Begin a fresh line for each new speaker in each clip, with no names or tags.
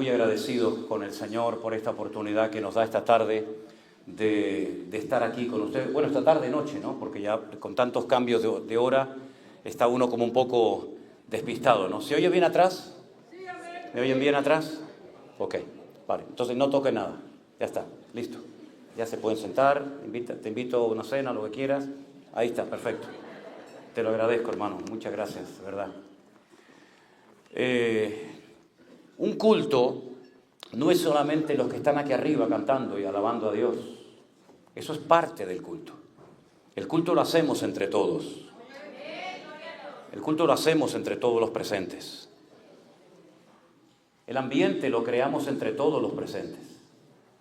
Muy agradecidos con el Señor por esta oportunidad que nos da esta tarde de estar aquí con ustedes. Bueno, esta tarde noche, ¿no? Porque ya con tantos cambios de hora está uno como un poco despistado, ¿no? ¿Se oye bien atrás? ¿Me oyen bien atrás? Ok, vale. Entonces no toque nada. Ya está, listo. Ya se pueden sentar, te invito a una cena, lo que quieras. Ahí está, perfecto. Te lo agradezco, hermano. Muchas gracias, de verdad. Un culto no es solamente los que están aquí arriba cantando y alabando a Dios. Eso es parte del culto. El culto lo hacemos entre todos. El culto lo hacemos entre todos los presentes. El ambiente lo creamos entre todos los presentes.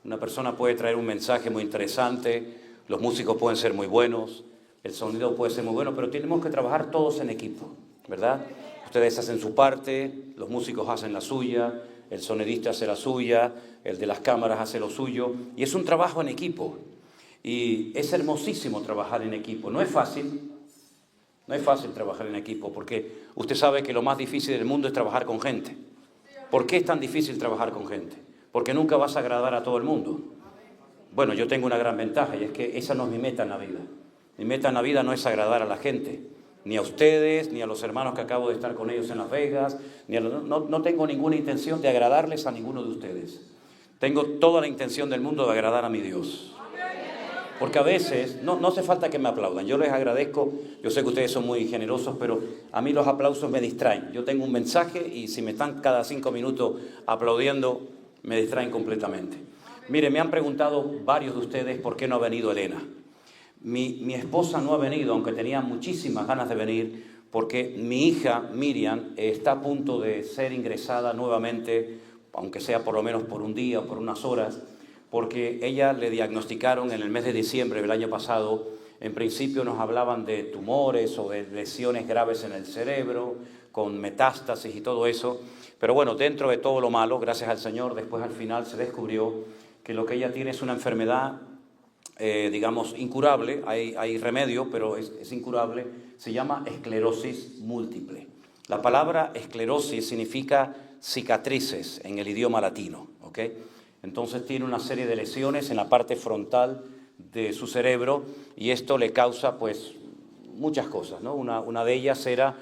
Una persona puede traer un mensaje muy interesante, los músicos pueden ser muy buenos, el sonido puede ser muy bueno, pero tenemos que trabajar todos en equipo, ¿verdad? Ustedes hacen su parte, los músicos hacen la suya, el sonidista hace la suya, el de las cámaras hace lo suyo, y es un trabajo en equipo. Y es hermosísimo trabajar en equipo. No es fácil trabajar en equipo, porque usted sabe que lo más difícil del mundo es trabajar con gente. ¿Por qué es tan difícil trabajar con gente? Porque nunca vas a agradar a todo el mundo. Bueno, yo tengo una gran ventaja, y es que esa no es mi meta en la vida. Mi meta en la vida no es agradar a la gente, ni a ustedes, ni a los hermanos que acabo de estar con ellos en Las Vegas, no tengo ninguna intención de agradarles a ninguno de ustedes. Tengo toda la intención del mundo de agradar a mi Dios. Porque a veces, no hace falta que me aplaudan, yo les agradezco, yo sé que ustedes son muy generosos, pero a mí los aplausos me distraen. Yo tengo un mensaje y si me están cada 5 minutos aplaudiendo, me distraen completamente. Mire, me han preguntado varios de ustedes por qué no ha venido Elena. Mi esposa no ha venido, aunque tenía muchísimas ganas de venir, porque mi hija Miriam está a punto de ser ingresada nuevamente, aunque sea por lo menos por un día o por unas horas, porque ella le diagnosticaron en el mes de diciembre del año pasado. En principio nos hablaban de tumores o de lesiones graves en el cerebro, con metástasis y todo eso, pero bueno, dentro de todo lo malo, gracias al Señor, después al final se descubrió que lo que ella tiene es una enfermedad digamos, incurable, hay remedio, pero es incurable, se llama esclerosis múltiple. La palabra esclerosis significa cicatrices en el idioma latino, ¿ok? Entonces tiene una serie de lesiones en la parte frontal de su cerebro y esto le causa, pues, muchas cosas, ¿no? Una de ellas era,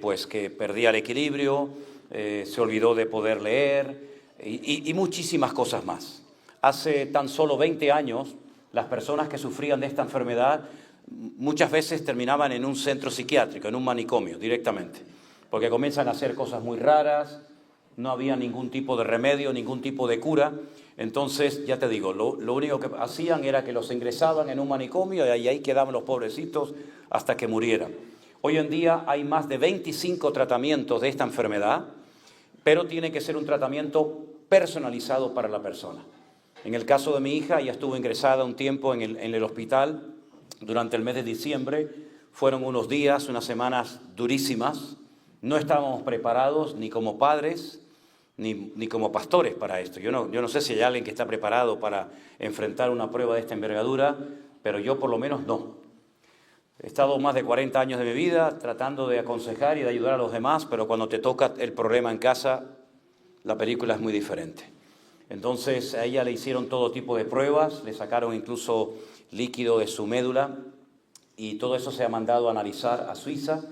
pues, que perdía el equilibrio, se olvidó de poder leer y muchísimas cosas más. Hace tan solo 20 años, las personas que sufrían de esta enfermedad muchas veces terminaban en un centro psiquiátrico, en un manicomio directamente, porque comienzan a hacer cosas muy raras, no había ningún tipo de remedio, ningún tipo de cura. Entonces, ya te digo, lo único que hacían era que los ingresaban en un manicomio y ahí quedaban los pobrecitos hasta que murieran. Hoy en día hay más de 25 tratamientos de esta enfermedad, pero tiene que ser un tratamiento personalizado para la persona. En el caso de mi hija, ella estuvo ingresada un tiempo en el hospital durante el mes de diciembre. Fueron unos días, unas semanas durísimas. No estábamos preparados ni como padres ni como pastores para esto. Yo no sé si hay alguien que está preparado para enfrentar una prueba de esta envergadura, pero yo por lo menos no. He estado más de 40 años de mi vida tratando de aconsejar y de ayudar a los demás, pero cuando te toca el problema en casa, la película es muy diferente. Entonces a ella le hicieron todo tipo de pruebas, le sacaron incluso líquido de su médula y todo eso se ha mandado a analizar a Suiza.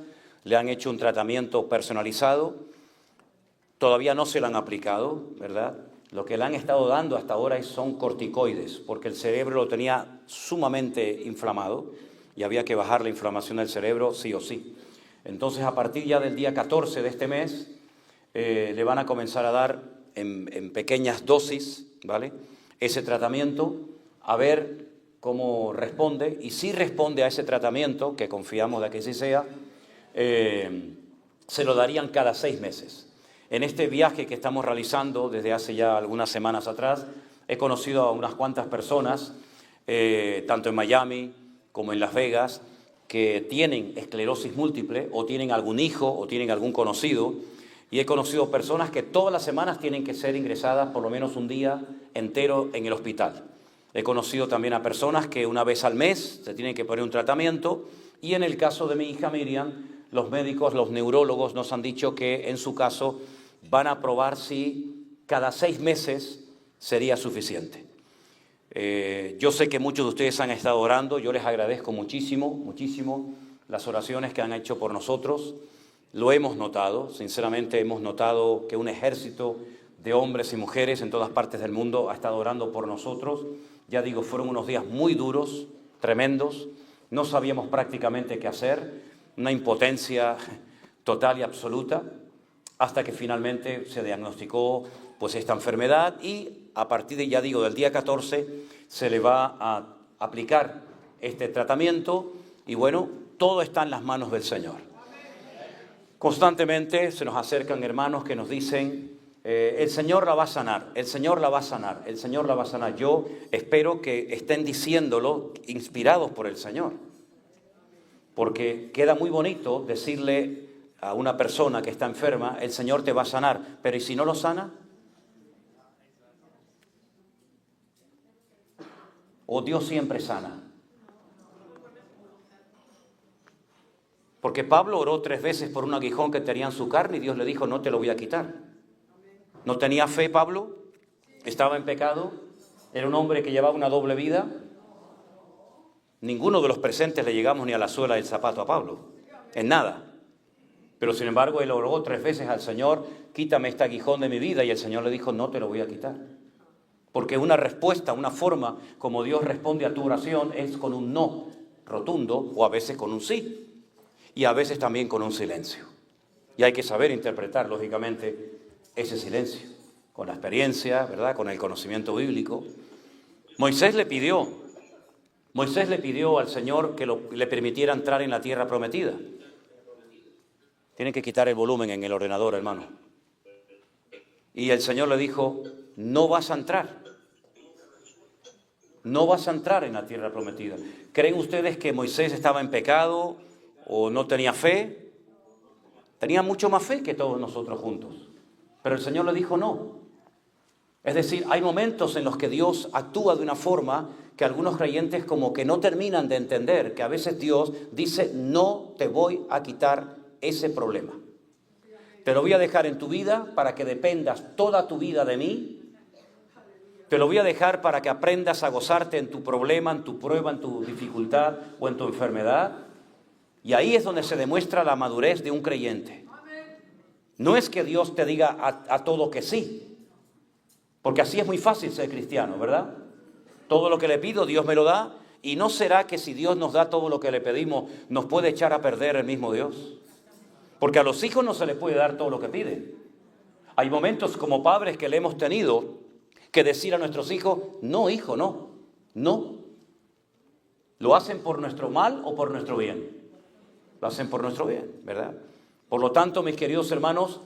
Le han hecho un tratamiento personalizado, todavía no se lo han aplicado, ¿verdad? Lo que le han estado dando hasta ahora son corticoides, porque el cerebro lo tenía sumamente inflamado y había que bajar la inflamación del cerebro sí o sí. Entonces a partir ya del día 14 de este mes le van a comenzar a dar en pequeñas dosis, ¿vale?, ese tratamiento, a ver cómo responde, y si responde a ese tratamiento, que confiamos de que sí sea, se lo darían cada 6 meses. En este viaje que estamos realizando desde hace ya algunas semanas atrás, he conocido a unas cuantas personas, tanto en Miami como en Las Vegas, que tienen esclerosis múltiple, o tienen algún hijo, o tienen algún conocido. Y he conocido personas que todas las semanas tienen que ser ingresadas por lo menos un día entero en el hospital. He conocido también a personas que una vez al mes se tienen que poner un tratamiento. Y en el caso de mi hija Miriam, los médicos, los neurólogos nos han dicho que en su caso van a probar si cada 6 meses sería suficiente. Yo sé que muchos de ustedes han estado orando, yo les agradezco muchísimo, muchísimo las oraciones que han hecho por nosotros. Lo hemos notado, sinceramente hemos notado que un ejército de hombres y mujeres en todas partes del mundo ha estado orando por nosotros. Ya digo, fueron unos días muy duros, tremendos, no sabíamos prácticamente qué hacer, una impotencia total y absoluta, hasta que finalmente se diagnosticó pues esta enfermedad y a partir de, ya digo, del día 14 se le va a aplicar este tratamiento y bueno, todo está en las manos del Señor. Constantemente se nos acercan hermanos que nos dicen, el Señor la va a sanar, el Señor la va a sanar, el Señor la va a sanar. Yo espero que estén diciéndolo inspirados por el Señor, porque queda muy bonito decirle a una persona que está enferma, el Señor te va a sanar, pero ¿y si no lo sana? ¿O Dios siempre sana? Porque Pablo oró 3 veces por un aguijón que tenía en su carne y Dios le dijo, no te lo voy a quitar. ¿No tenía fe Pablo? ¿Estaba en pecado? ¿Era un hombre que llevaba una doble vida? Ninguno de los presentes le llegamos ni a la suela del zapato a Pablo, en nada. Pero sin embargo él oró 3 veces al Señor, quítame este aguijón de mi vida, y el Señor le dijo, no te lo voy a quitar. Porque una respuesta, una forma como Dios responde a tu oración es con un no rotundo o a veces con un sí. Y a veces también con un silencio. Y hay que saber interpretar, lógicamente, ese silencio. Con la experiencia, ¿verdad? Con el conocimiento bíblico. Moisés le pidió al Señor que le permitiera entrar en la tierra prometida. Tienen que quitar el volumen en el ordenador, hermano. Y el Señor le dijo, no vas a entrar. No vas a entrar en la tierra prometida. ¿Creen ustedes que Moisés estaba en pecado o no tenía fe? Tenía mucho más fe que todos nosotros juntos. Pero el Señor le dijo no. Es decir, hay momentos en los que Dios actúa de una forma que algunos creyentes como que no terminan de entender, que a veces Dios dice, no te voy a quitar ese problema. Te lo voy a dejar en tu vida para que dependas toda tu vida de mí. Te lo voy a dejar para que aprendas a gozarte en tu problema, en tu prueba, en tu dificultad o en tu enfermedad. Y ahí es donde se demuestra la madurez de un creyente. No es que Dios te diga a todo que sí, porque así es muy fácil ser cristiano, ¿verdad? Todo lo que le pido, Dios me lo da, y ¿no será que si Dios nos da todo lo que le pedimos, nos puede echar a perder el mismo Dios? Porque a los hijos no se les puede dar todo lo que piden. Hay momentos como padres que le hemos tenido que decir a nuestros hijos, no hijo, no, no. ¿Lo hacen por nuestro mal o por nuestro bien? Lo hacen por nuestro bien, ¿verdad? Por lo tanto, mis queridos hermanos,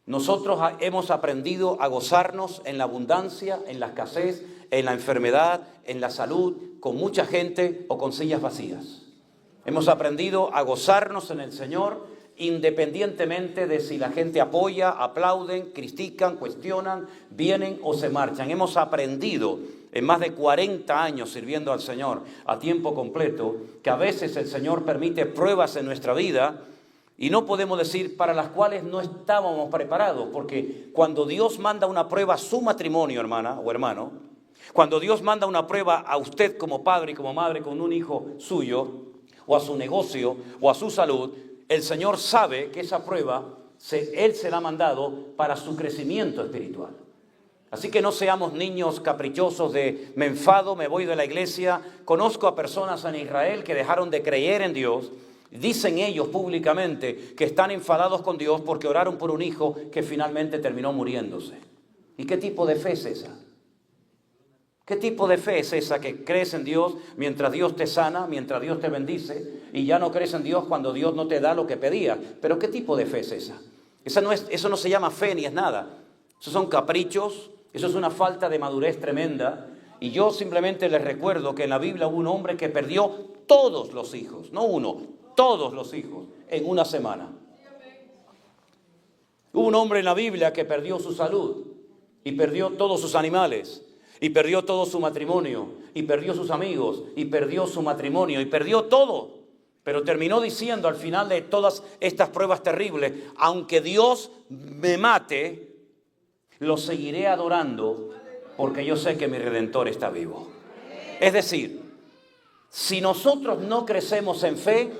nosotros hemos aprendido a gozarnos en la abundancia, en la escasez, en la enfermedad, en la salud, con mucha gente o con sillas vacías. Hemos aprendido a gozarnos en el Señor independientemente de si la gente apoya, aplauden, critican, cuestionan, vienen o se marchan. Hemos aprendido en más de 40 años sirviendo al Señor a tiempo completo, que a veces el Señor permite pruebas en nuestra vida y no podemos decir para las cuales no estábamos preparados, porque cuando Dios manda una prueba a su matrimonio, hermana o hermano, cuando Dios manda una prueba a usted como padre y como madre con un hijo suyo, o a su negocio, o a su salud, el Señor sabe que esa prueba, Él se la ha mandado para su crecimiento espiritual. Así que no seamos niños caprichosos de me enfado, me voy de la iglesia. Conozco a personas en Israel que dejaron de creer en Dios. Dicen ellos públicamente que están enfadados con Dios porque oraron por un hijo que finalmente terminó muriéndose. ¿Y qué tipo de fe es esa? ¿Qué tipo de fe es esa que crees en Dios mientras Dios te sana, mientras Dios te bendice, y ya no crees en Dios cuando Dios no te da lo que pedías? ¿Pero qué tipo de fe es esa? Eso no se llama fe ni es nada. Esos son caprichos, eso es una falta de madurez tremenda. Y yo simplemente les recuerdo que en la Biblia hubo un hombre que perdió todos los hijos, no uno, todos los hijos en una semana. Hubo un hombre en la Biblia que perdió su salud y perdió todos sus animales. Y perdió todo su matrimonio, y perdió sus amigos, y perdió su matrimonio, y perdió todo. Pero terminó diciendo al final de todas estas pruebas terribles, aunque Dios me mate, lo seguiré adorando porque yo sé que mi Redentor está vivo. Es decir, si nosotros no crecemos en fe,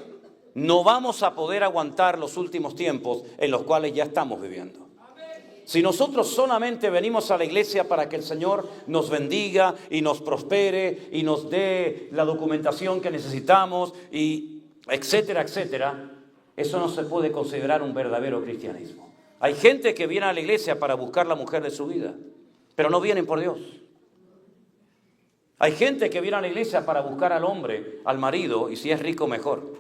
no vamos a poder aguantar los últimos tiempos en los cuales ya estamos viviendo. Si nosotros solamente venimos a la iglesia para que el Señor nos bendiga y nos prospere y nos dé la documentación que necesitamos y etcétera, etcétera, eso no se puede considerar un verdadero cristianismo. Hay gente que viene a la iglesia para buscar la mujer de su vida, pero no vienen por Dios. Hay gente que viene a la iglesia para buscar al hombre, al marido, y si es rico mejor.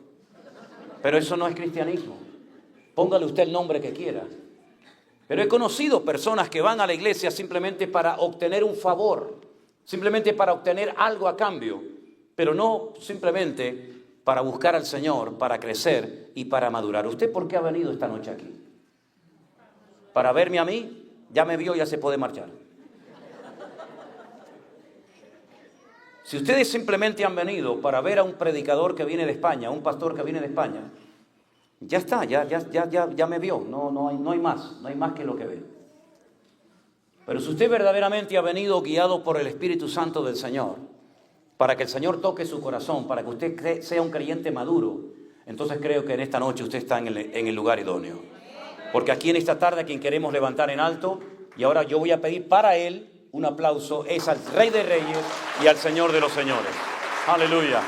Pero eso no es cristianismo. Póngale usted el nombre que quiera. Pero he conocido personas que van a la iglesia simplemente para obtener un favor, simplemente para obtener algo a cambio, pero no simplemente para buscar al Señor, para crecer y para madurar. ¿Usted por qué ha venido esta noche aquí? ¿Para verme a mí? Ya me vio, ya se puede marchar. Si ustedes simplemente han venido para ver a un predicador que viene de España, a un pastor que viene de España, ya está, ya me vio, no hay más que lo que ve. Pero si usted verdaderamente ha venido guiado por el Espíritu Santo del Señor, para que el Señor toque su corazón, para que usted sea un creyente maduro, entonces creo que en esta noche usted está en el lugar idóneo. Porque aquí en esta tarde a quien queremos levantar en alto, y ahora yo voy a pedir para él un aplauso, es al Rey de Reyes y al Señor de los Señores. Aleluya,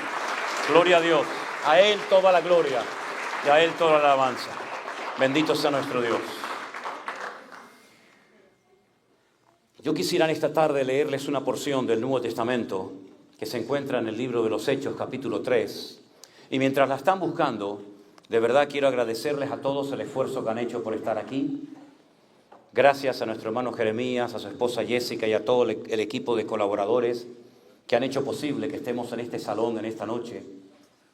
gloria a Dios, a Él toda la gloria. Y a Él toda la alabanza. Bendito sea nuestro Dios. Yo quisiera en esta tarde leerles una porción del Nuevo Testamento que se encuentra en el libro de los Hechos, capítulo 3. Y mientras la están buscando, de verdad quiero agradecerles a todos el esfuerzo que han hecho por estar aquí. Gracias a nuestro hermano Jeremías, a su esposa Jessica y a todo el equipo de colaboradores que han hecho posible que estemos en este salón en esta noche.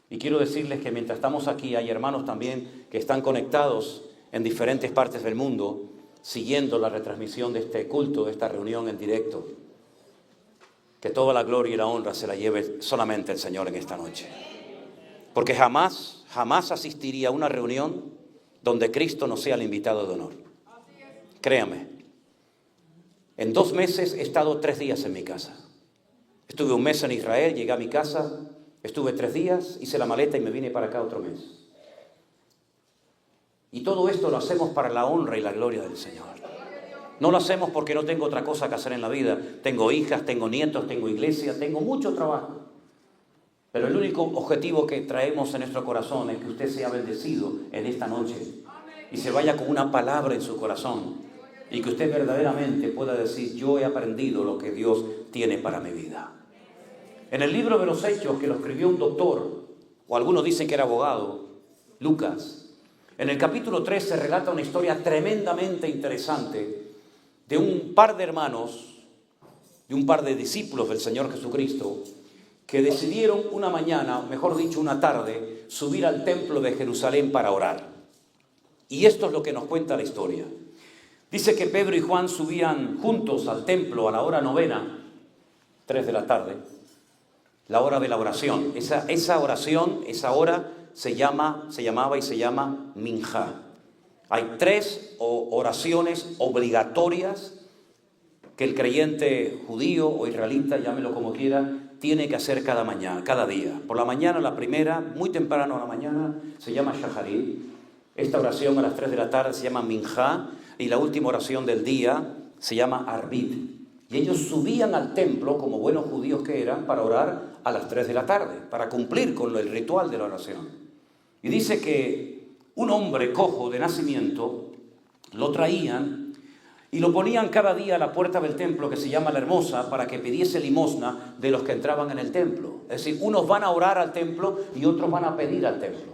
Y quiero decirles que mientras estamos aquí hay hermanos también que están conectados en diferentes partes del mundo siguiendo la retransmisión de este culto, de esta reunión en directo. Que toda la gloria y la honra se la lleve solamente el Señor en esta noche. Porque jamás asistiría a una reunión donde Cristo no sea el invitado de honor. Créame, en 2 meses he estado 3 días en mi casa. Estuve 1 mes en Israel, llegué a mi casa. Estuve 3 días, hice la maleta y me vine para acá otro mes. Y todo esto lo hacemos para la honra y la gloria del Señor. No lo hacemos porque no tengo otra cosa que hacer en la vida. Tengo hijas, tengo nietos, tengo iglesia, tengo mucho trabajo. Pero el único objetivo que traemos en nuestro corazón es que usted sea bendecido en esta noche y se vaya con una palabra en su corazón y que usted verdaderamente pueda decir: yo he aprendido lo que Dios tiene para mi vida. En el libro de los Hechos, que lo escribió un doctor, o algunos dicen que era abogado, Lucas, en el capítulo 3 se relata una historia tremendamente interesante de un par de hermanos, de un par de discípulos del Señor Jesucristo, que decidieron una mañana, mejor dicho una tarde, subir al templo de Jerusalén para orar. Y esto es lo que nos cuenta la historia. Dice que Pedro y Juan subían juntos al templo a la hora 9, 3 de la tarde, la hora de la oración. Esa oración, esa hora se llamaba y se llama Minjá. Hay 3 oraciones obligatorias que el creyente judío o israelita, llámelo como quiera, tiene que hacer cada mañana, cada día. Por la mañana, la primera, muy temprano a la mañana, se llama Shaharit. Esta oración a las 3 de la tarde se llama Minjá. Y la última oración del día se llama Arbit. Y ellos subían al templo, como buenos judíos que eran, para orar a las 3 de la tarde, para cumplir con el ritual de la oración. Y dice que un hombre cojo de nacimiento lo traían y lo ponían cada día a la puerta del templo, que se llama La Hermosa, para que pidiese limosna de los que entraban en el templo. Es decir, unos van a orar al templo y otros van a pedir al templo.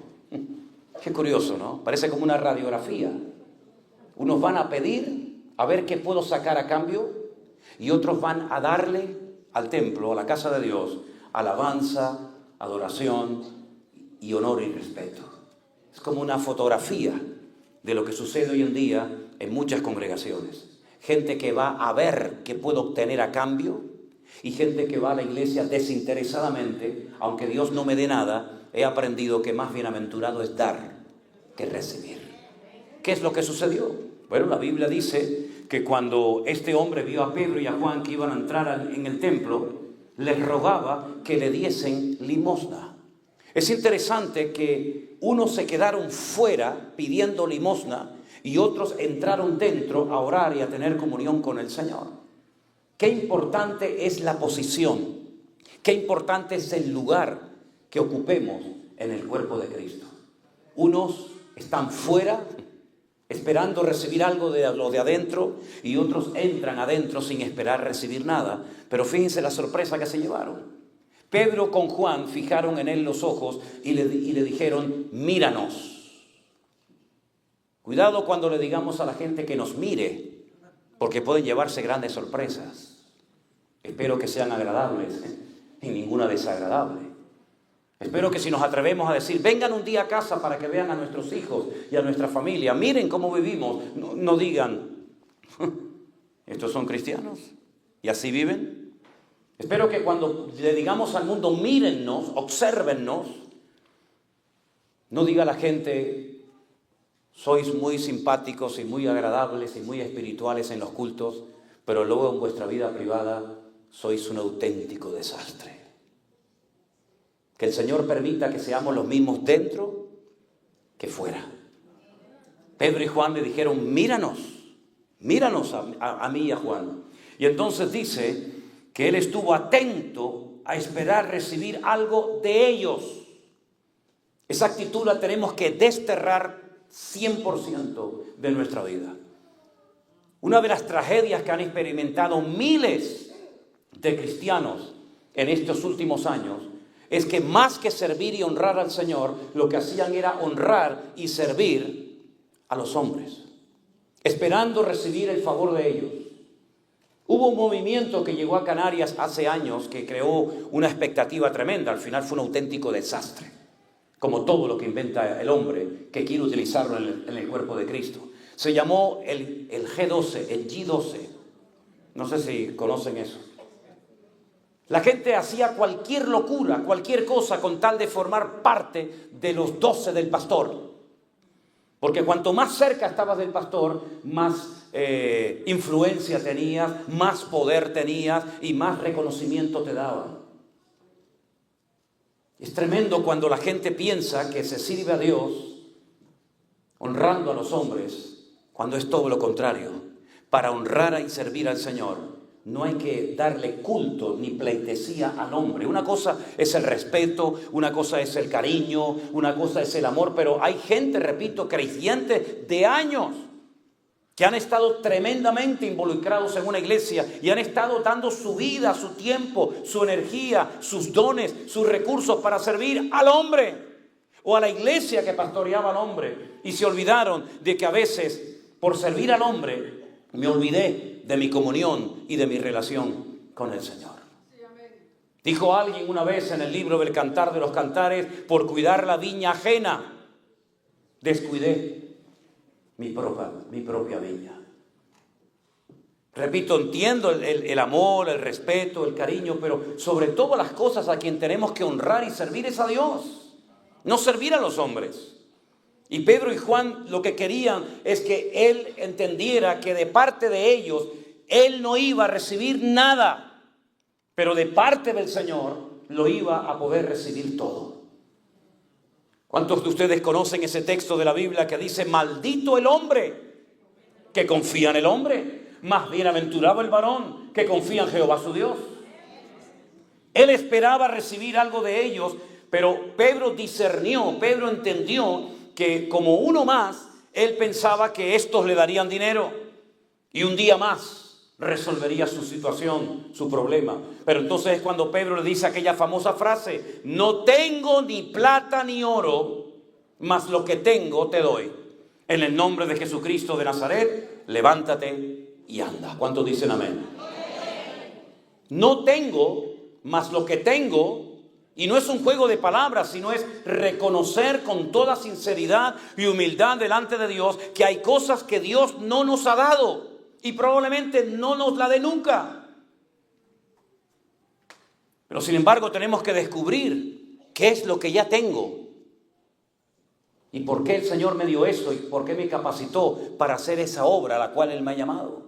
Qué curioso, ¿no? Parece como una radiografía. Unos van a pedir a ver qué puedo sacar a cambio, y otros van a darle al templo, a la casa de Dios, alabanza, adoración y honor y respeto. Es como una fotografía de lo que sucede hoy en día en muchas congregaciones. Gente que va a ver qué puedo obtener a cambio y gente que va a la iglesia desinteresadamente. Aunque Dios no me dé nada, he aprendido que más bienaventurado es dar que recibir. ¿Qué es lo que sucedió? Bueno, la Biblia dice que cuando este hombre vio a Pedro y a Juan que iban a entrar en el templo, les rogaba que le diesen limosna. Es interesante que unos se quedaron fuera pidiendo limosna y otros entraron dentro a orar y a tener comunión con el Señor. Qué importante es la posición, qué importante es el lugar que ocupemos en el cuerpo de Cristo. Unos están fuera esperando recibir algo de lo de adentro y otros entran adentro sin esperar recibir nada. Pero fíjense la sorpresa que se llevaron. Pedro con Juan fijaron en él los ojos y le dijeron, míranos. Cuidado cuando le digamos a la gente que nos mire, porque pueden llevarse grandes sorpresas. Espero que sean agradables y ninguna desagradable. Espero que si nos atrevemos a decir, vengan un día a casa para que vean a nuestros hijos y a nuestra familia, miren cómo vivimos, no digan, ¿estos son cristianos? ¿Y así viven? Espero que cuando le digamos al mundo, mírennos, obsérvennos, no diga la gente, sois muy simpáticos y muy agradables y muy espirituales en los cultos, pero luego en vuestra vida privada sois un auténtico desastre. Que el Señor permita que seamos los mismos dentro que fuera. Pedro y Juan le dijeron, míranos a mí y a Juan. Y entonces dice que él estuvo atento a esperar recibir algo de ellos. Esa actitud la tenemos que desterrar 100% de nuestra vida. Una de las tragedias que han experimentado miles de cristianos en estos últimos años es que más que servir y honrar al Señor, lo que hacían era honrar y servir a los hombres, esperando recibir el favor de ellos. Hubo un movimiento que llegó a Canarias hace años que creó una expectativa tremenda. Al final fue un auténtico desastre, como todo lo que inventa el hombre que quiere utilizarlo en el cuerpo de Cristo. Se llamó el G12, el G12. No sé si conocen eso. La gente hacía cualquier locura, cualquier cosa con tal de formar parte de los 12 del pastor. Porque cuanto más cerca estabas del pastor, más influencia tenías, más poder tenías y más reconocimiento te daban. Es tremendo cuando la gente piensa que se sirve a Dios honrando a los hombres, cuando es todo lo contrario. Para honrar y servir al Señor no hay que darle culto ni pleitesía al hombre. Una cosa es el respeto, una cosa es el cariño, una cosa es el amor, pero hay gente, repito, creyentes de años que han estado tremendamente involucrados en una iglesia y han estado dando su vida, su tiempo, su energía, sus dones, sus recursos para servir al hombre o a la iglesia que pastoreaba al hombre, y se olvidaron de que a veces por servir al hombre me olvidé de mi comunión y de mi relación con el Señor. Dijo alguien una vez en el libro del Cantar de los Cantares, por cuidar la viña ajena, descuidé mi propia viña. Repito, entiendo el amor, el respeto, el cariño, pero sobre todas las cosas a quien tenemos que honrar y servir es a Dios, no servir a los hombres. Y Pedro y Juan lo que querían es que él entendiera que de parte de ellos, él no iba a recibir nada, pero de parte del Señor lo iba a poder recibir todo. ¿Cuántos de ustedes conocen ese texto de la Biblia que dice, maldito el hombre que confía en el hombre, más bienaventurado el varón que confía en Jehová su Dios? Él esperaba recibir algo de ellos, pero Pedro discernió, Pedro entendió que como uno más, él pensaba que estos le darían dinero y un día más resolvería su situación, su problema. Pero entonces es cuando Pedro le dice aquella famosa frase, no tengo ni plata ni oro, mas lo que tengo te doy. En el nombre de Jesucristo de Nazaret, levántate y anda. ¿Cuántos dicen amén? No tengo, mas lo que tengo. Y no es un juego de palabras, sino es reconocer con toda sinceridad y humildad delante de Dios que hay cosas que Dios no nos ha dado y probablemente no nos la dé nunca. Pero sin embargo tenemos que descubrir qué es lo que ya tengo y por qué el Señor me dio eso y por qué me capacitó para hacer esa obra a la cual Él me ha llamado.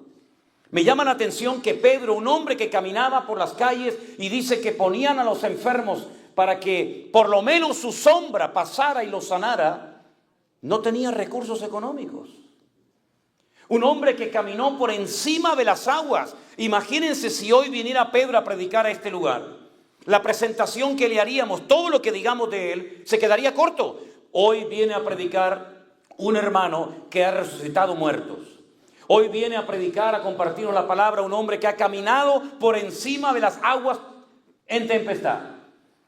Me llama la atención que Pedro, un hombre que caminaba por las calles y dice que ponían a los enfermos para que por lo menos su sombra pasara y los sanara, no tenía recursos económicos. Un hombre que caminó por encima de las aguas. Imagínense si hoy viniera Pedro a predicar a este lugar. La presentación que le haríamos, todo lo que digamos de él, se quedaría corto. Hoy viene a predicar un hermano que ha resucitado muertos. Hoy viene a predicar, a compartirnos la palabra, un hombre que ha caminado por encima de las aguas en tempestad.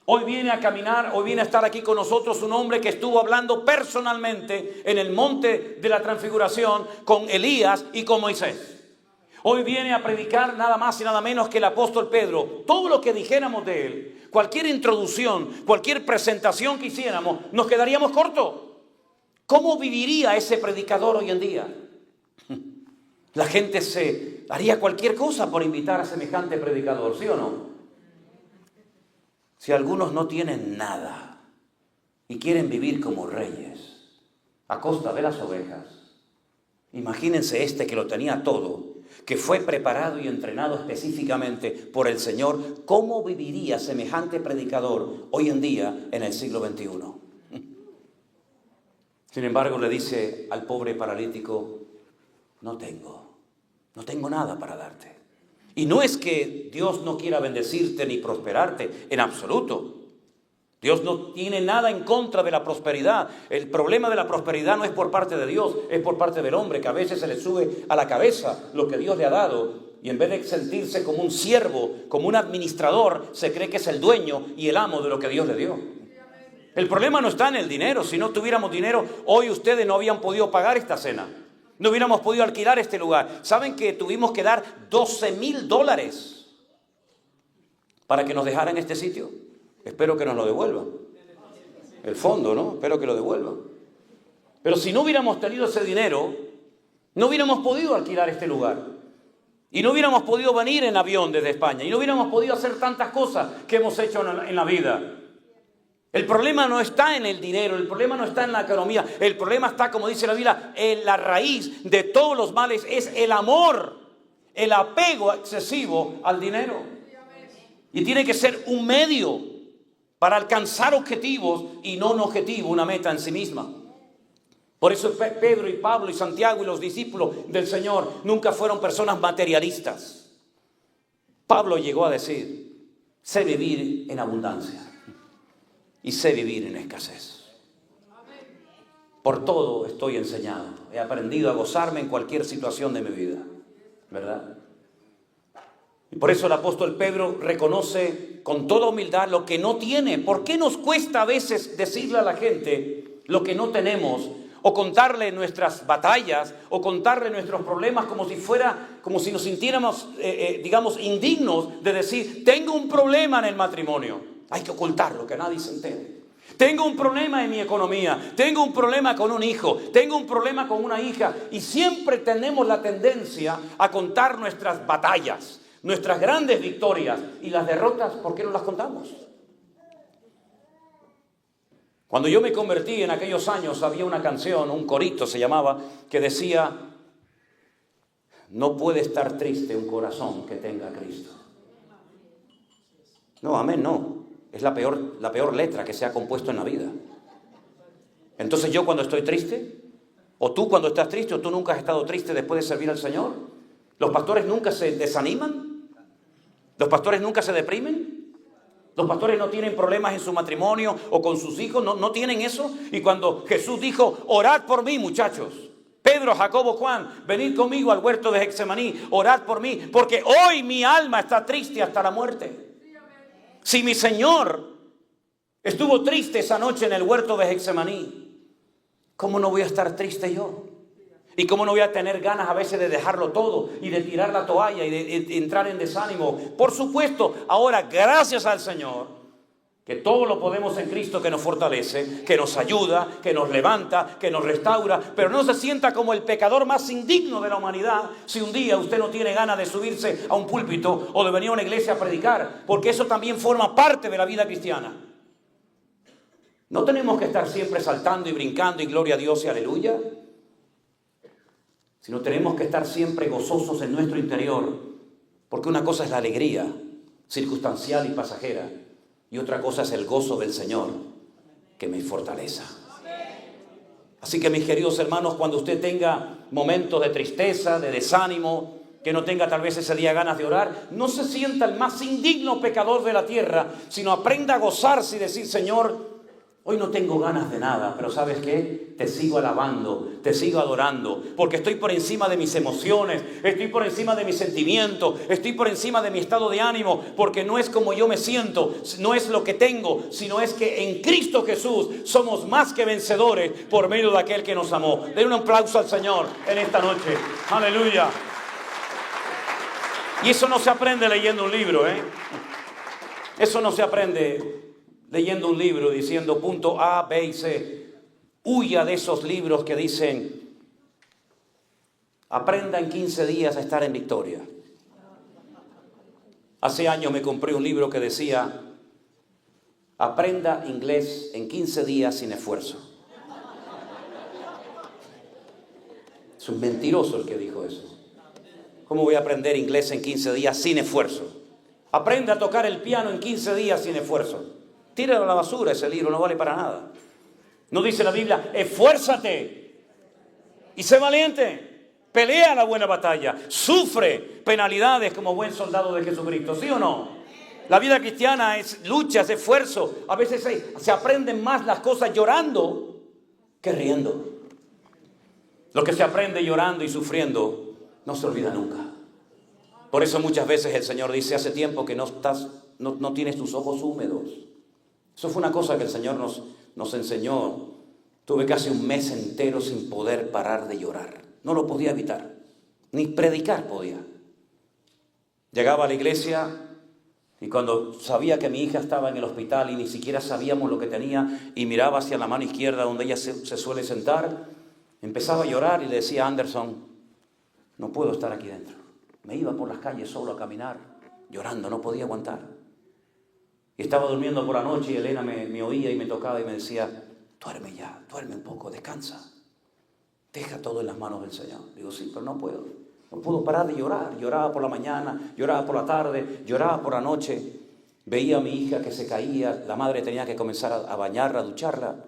Hoy viene a caminar, hoy viene a estar aquí con nosotros un hombre que estuvo hablando personalmente en el monte de la transfiguración con Elías y con Moisés. Hoy viene a predicar nada más y nada menos que el apóstol Pedro. Todo lo que dijéramos de él, cualquier introducción, cualquier presentación que hiciéramos, nos quedaríamos cortos. ¿Cómo viviría ese predicador hoy en día? La gente se haría cualquier cosa por invitar a semejante predicador, ¿sí o no? Si algunos no tienen nada y quieren vivir como reyes a costa de las ovejas, imagínense este que lo tenía todo, que fue preparado y entrenado específicamente por el Señor. ¿Cómo viviría semejante predicador hoy en día en el siglo XXI? Sin embargo, le dice al pobre paralítico, no tengo nada para darte. Y no es que Dios no quiera bendecirte ni prosperarte, en absoluto. Dios no tiene nada en contra de la prosperidad. El problema de la prosperidad no es por parte de Dios, es por parte del hombre, que a veces se le sube a la cabeza lo que Dios le ha dado. Y en vez de sentirse como un siervo, como un administrador, se cree que es el dueño y el amo de lo que Dios le dio. El problema no está en el dinero. Si no tuviéramos dinero, hoy ustedes no habían podido pagar esta cena. No hubiéramos podido alquilar este lugar. ¿Saben que tuvimos que dar $12,000 para que nos dejaran este sitio? Espero que nos lo devuelvan. El fondo, ¿no? Espero que lo devuelvan. Pero si no hubiéramos tenido ese dinero, no hubiéramos podido alquilar este lugar. Y no hubiéramos podido venir en avión desde España. Y no hubiéramos podido hacer tantas cosas que hemos hecho en la vida. El problema no está en el dinero, el problema no está en la economía, el problema está, como dice la Biblia, en la raíz de todos los males es el amor, el apego excesivo al dinero. Y tiene que ser un medio para alcanzar objetivos y no un objetivo, una meta en sí misma. Por eso Pedro y Pablo y Santiago y los discípulos del Señor nunca fueron personas materialistas. Pablo llegó a decir, sé vivir en abundancia. Y sé vivir en escasez. Por todo estoy enseñado. He aprendido a gozarme en cualquier situación de mi vida. ¿Verdad? Y por eso el apóstol Pedro reconoce con toda humildad lo que no tiene. ¿Por qué nos cuesta a veces decirle a la gente lo que no tenemos? O contarle nuestras batallas, o contarle nuestros problemas como si nos sintiéramos, digamos, indignos de decir, tengo un problema en el matrimonio. Hay que ocultarlo, que nadie se entere. Tengo un problema en mi economía, tengo un problema con un hijo, tengo un problema con una hija. Y siempre tenemos la tendencia a contar nuestras batallas, nuestras grandes victorias. Y las derrotas, ¿por qué no las contamos? Cuando yo me convertí en aquellos años, había una canción, un corito se llamaba, que decía, no puede estar triste un corazón que tenga a Cristo. No, amén, no. Es la peor letra que se ha compuesto en la vida. Entonces yo cuando estoy triste, o tú cuando estás triste, o tú nunca has estado triste después de servir al Señor. Los pastores nunca se desaniman. Los pastores nunca se deprimen. Los pastores no tienen problemas en su matrimonio o con sus hijos, no tienen eso. Y cuando Jesús dijo, orad por mí, muchachos. Pedro, Jacobo, Juan, venid conmigo al huerto de Getsemaní, orad por mí, porque hoy mi alma está triste hasta la muerte. Si mi Señor estuvo triste esa noche en el huerto de Getsemaní, ¿cómo no voy a estar triste yo? ¿Y cómo no voy a tener ganas a veces de dejarlo todo y de tirar la toalla y de entrar en desánimo? Por supuesto, ahora gracias al Señor, que todo lo podemos en Cristo que nos fortalece, que nos ayuda, que nos levanta, que nos restaura, pero no se sienta como el pecador más indigno de la humanidad si un día usted no tiene ganas de subirse a un púlpito o de venir a una iglesia a predicar, porque eso también forma parte de la vida cristiana. No tenemos que estar siempre saltando y brincando y gloria a Dios y aleluya. sino tenemos que estar siempre gozosos en nuestro interior, porque una cosa es la alegría circunstancial y pasajera, y otra cosa es el gozo del Señor que me fortaleza. Así que mis queridos hermanos, cuando usted tenga momentos de tristeza, de desánimo, que no tenga tal vez ese día ganas de orar, no se sienta el más indigno pecador de la tierra, sino aprenda a gozarse y decir: Señor, hoy no tengo ganas de nada, pero ¿sabes qué? Te sigo alabando, te sigo adorando, porque estoy por encima de mis emociones, estoy por encima de mis sentimientos, estoy por encima de mi estado de ánimo, porque no es como yo me siento, no es lo que tengo, sino es que en Cristo Jesús somos más que vencedores por medio de aquel que nos amó. Den un aplauso al Señor en esta noche. Aleluya. Y eso no se aprende leyendo un libro, ¿eh? Eso no se aprende leyendo un libro diciendo punto A, B y C. Huya de esos libros que dicen: aprenda en 15 días a estar en victoria. Hace años me compré un libro que decía: aprenda inglés en 15 días sin esfuerzo. Es un mentiroso el que dijo eso. ¿Cómo voy a aprender inglés en 15 días sin esfuerzo? Aprenda a tocar el piano en 15 días sin esfuerzo. Tíralo a la basura ese libro, no vale para nada. No dice la Biblia: esfuérzate y sé valiente, pelea la buena batalla, sufre penalidades como buen soldado de Jesucristo, ¿sí o no? La vida cristiana es lucha, es esfuerzo. A veces se aprenden más las cosas llorando que riendo. Lo que se aprende llorando y sufriendo no se olvida nunca. Por eso muchas veces el Señor dice: hace tiempo que no tienes tus ojos húmedos. Eso fue una cosa que el Señor nos enseñó. Tuve casi un mes entero sin poder parar de llorar. No lo podía evitar. Ni predicar podía. Llegaba a la iglesia y cuando sabía que mi hija estaba en el hospital y ni siquiera sabíamos lo que tenía, y miraba hacia la mano izquierda donde ella se suele sentar, empezaba a llorar y le decía a Anderson: no puedo estar aquí dentro. Me iba por las calles solo a caminar, llorando, no podía aguantar. Y estaba durmiendo por la noche y Elena me oía y me tocaba y me decía: duerme ya, duerme un poco, descansa. Deja todo en las manos del Señor. Digo: sí, pero no puedo. No puedo parar de llorar. Lloraba por la mañana, lloraba por la tarde, lloraba por la noche. Veía a mi hija que se caía, la madre tenía que comenzar a bañarla, a ducharla.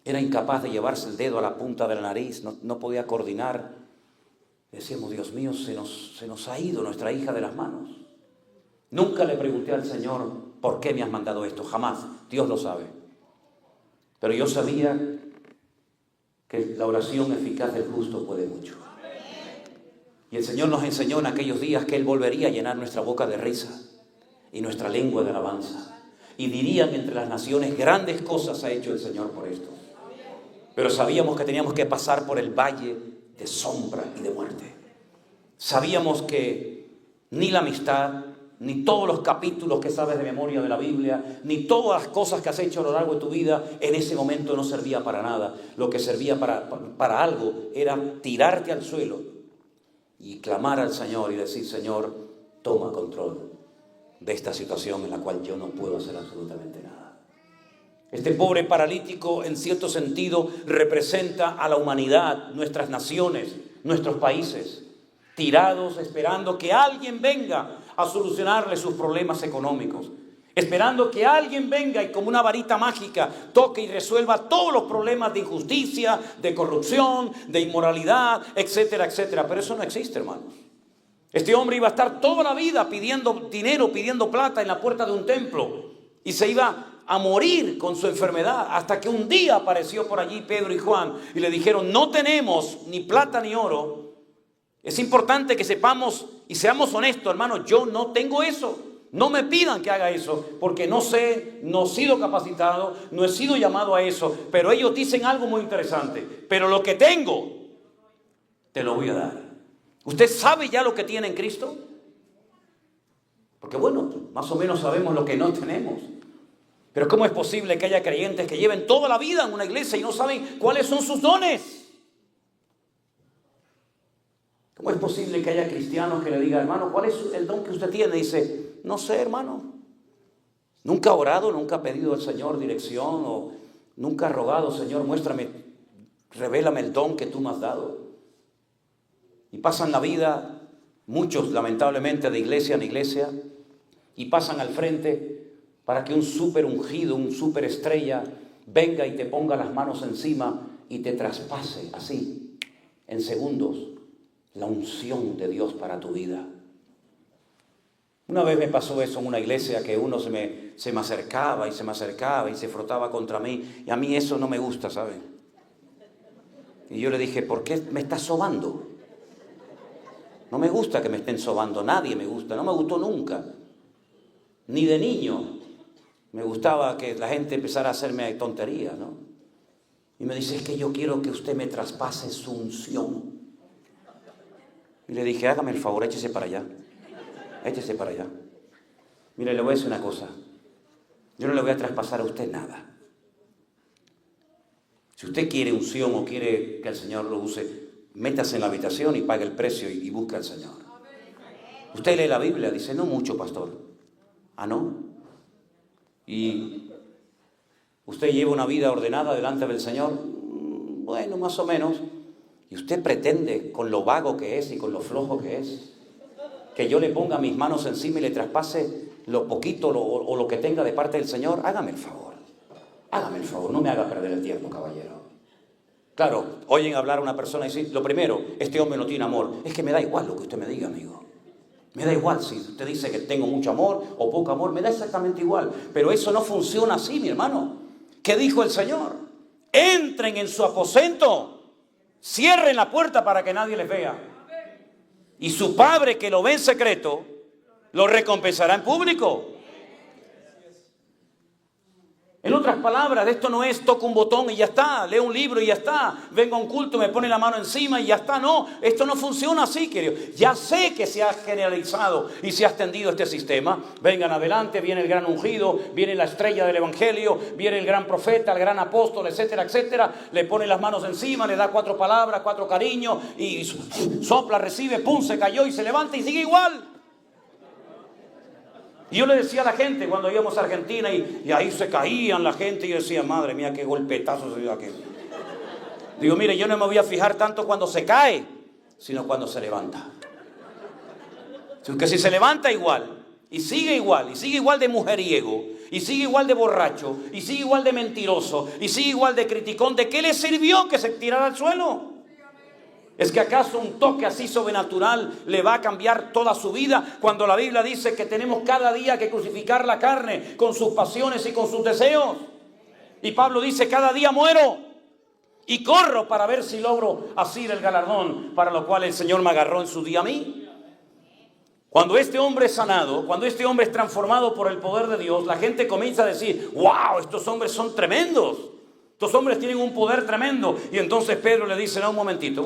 Era incapaz de llevarse el dedo a la punta de la nariz, no podía coordinar. Decíamos: Dios mío, se nos ha ido nuestra hija de las manos. Nunca le pregunté al Señor: ¿por qué me has mandado esto? Jamás. Dios lo sabe. Pero yo sabía que la oración eficaz del justo puede mucho. Y el Señor nos enseñó en aquellos días que Él volvería a llenar nuestra boca de risa y nuestra lengua de alabanza. Y dirían entre las naciones: grandes cosas ha hecho el Señor por esto. Pero sabíamos que teníamos que pasar por el valle de sombra y de muerte. Sabíamos que ni la amistad, ni todos los capítulos que sabes de memoria de la Biblia, ni todas las cosas que has hecho a lo largo de tu vida, en ese momento no servía para nada. Lo que servía para algo era tirarte al suelo y clamar al Señor y decir: Señor, toma control de esta situación en la cual yo no puedo hacer absolutamente nada. Este pobre paralítico, en cierto sentido, representa a la humanidad, nuestras naciones, nuestros países, tirados esperando que alguien venga a solucionarle sus problemas económicos, esperando que alguien venga y como una varita mágica toque y resuelva todos los problemas de injusticia, de corrupción, de inmoralidad, etcétera, etcétera. Pero eso no existe, hermanos. Este hombre iba a estar toda la vida pidiendo dinero, pidiendo plata en la puerta de un templo, y se iba a morir con su enfermedad, hasta que un día apareció por allí Pedro y Juan y le dijeron: no tenemos ni plata ni oro. Es importante que sepamos y seamos honestos, hermanos, yo no tengo eso. No me pidan que haga eso, porque no sé, no he sido capacitado, no he sido llamado a eso. Pero ellos dicen algo muy interesante: pero lo que tengo, te lo voy a dar. ¿Usted sabe ya lo que tiene en Cristo? Porque bueno, más o menos sabemos lo que no tenemos. Pero ¿cómo es posible que haya creyentes que lleven toda la vida en una iglesia y no saben cuáles son sus dones? ¿Cómo es posible que haya cristianos que le digan: hermano, ¿cuál es el don que usted tiene? Dice: no sé, hermano. Nunca ha orado, nunca ha pedido al Señor dirección, o nunca ha rogado: Señor, muéstrame Revélame el don que tú me has dado. Y pasan la vida, muchos lamentablemente de iglesia en iglesia, y pasan al frente para que un súper ungido, un súper estrella venga y te ponga las manos encima y te traspase así, en segundos, la unción de Dios para tu vida. Una vez me pasó eso en una iglesia, que uno se me acercaba y se me acercaba y se frotaba contra mí, y a mí eso no me gusta, ¿saben? Y yo le dije, ¿por qué me estás sobando? No me gusta que me estén sobando, nadie me gusta, no me gustó nunca, ni de niño. Me gustaba que la gente empezara a hacerme tontería, ¿no? Y me dice, es que yo quiero que usted me traspase su unción. Y le dije, hágame el favor, échese para allá. Échese para allá. Mire, le voy a decir una cosa. Yo no le voy a traspasar a usted nada. Si usted quiere unción o quiere que el Señor lo use, métase en la habitación y pague el precio y busca al Señor. Usted lee la Biblia, dice, no mucho, pastor. ¿Ah, no? Y usted lleva una vida ordenada delante del Señor, bueno, más o menos. Y usted pretende, con lo vago que es y con lo flojo que es, que yo le ponga mis manos encima y le traspase lo poquito o lo que tenga de parte del Señor. Hágame el favor, no me haga perder el tiempo, caballero. Claro, oyen hablar a una persona y decir, lo primero, este hombre no tiene amor. Es que me da igual lo que usted me diga, amigo. Me da igual si usted dice que tengo mucho amor o poco amor, me da exactamente igual. Pero eso no funciona así, mi hermano. ¿Qué dijo el Señor? Entren en su aposento, cierren la puerta para que nadie les vea. Y su Padre que lo ve en secreto, lo recompensará en público. En otras palabras, esto no es toco un botón y ya está, leo un libro y ya está, vengo a un culto, me pone la mano encima y ya está. No, esto no funciona así, querido. Ya sé que se ha generalizado y se ha extendido este sistema. Vengan adelante, viene el gran ungido, viene la estrella del evangelio, viene el gran profeta, el gran apóstol, etcétera, etcétera. Le pone las manos encima, le da 4 palabras, 4 cariños y sopla, recibe, pum, se cayó y se levanta y sigue igual. Y yo le decía a la gente cuando íbamos a Argentina y ahí se caían la gente y yo decía, madre mía, qué golpetazo se dio aquí. Digo, mire, yo no me voy a fijar tanto cuando se cae, sino cuando se levanta. Porque si se levanta igual, y sigue igual de mujeriego, y sigue igual de borracho, y sigue igual de mentiroso, y sigue igual de criticón, ¿de qué le sirvió que se tirara al suelo? ¿Es que acaso un toque así sobrenatural le va a cambiar toda su vida? Cuando la Biblia dice que tenemos cada día que crucificar la carne con sus pasiones y con sus deseos. Y Pablo dice, cada día muero y corro para ver si logro asir el galardón para lo cual el Señor me agarró en su día a mí. Cuando este hombre es sanado, cuando este hombre es transformado por el poder de Dios, la gente comienza a decir, wow, estos hombres son tremendos. Estos hombres tienen un poder tremendo. Y entonces Pedro le dice, no, un momentito.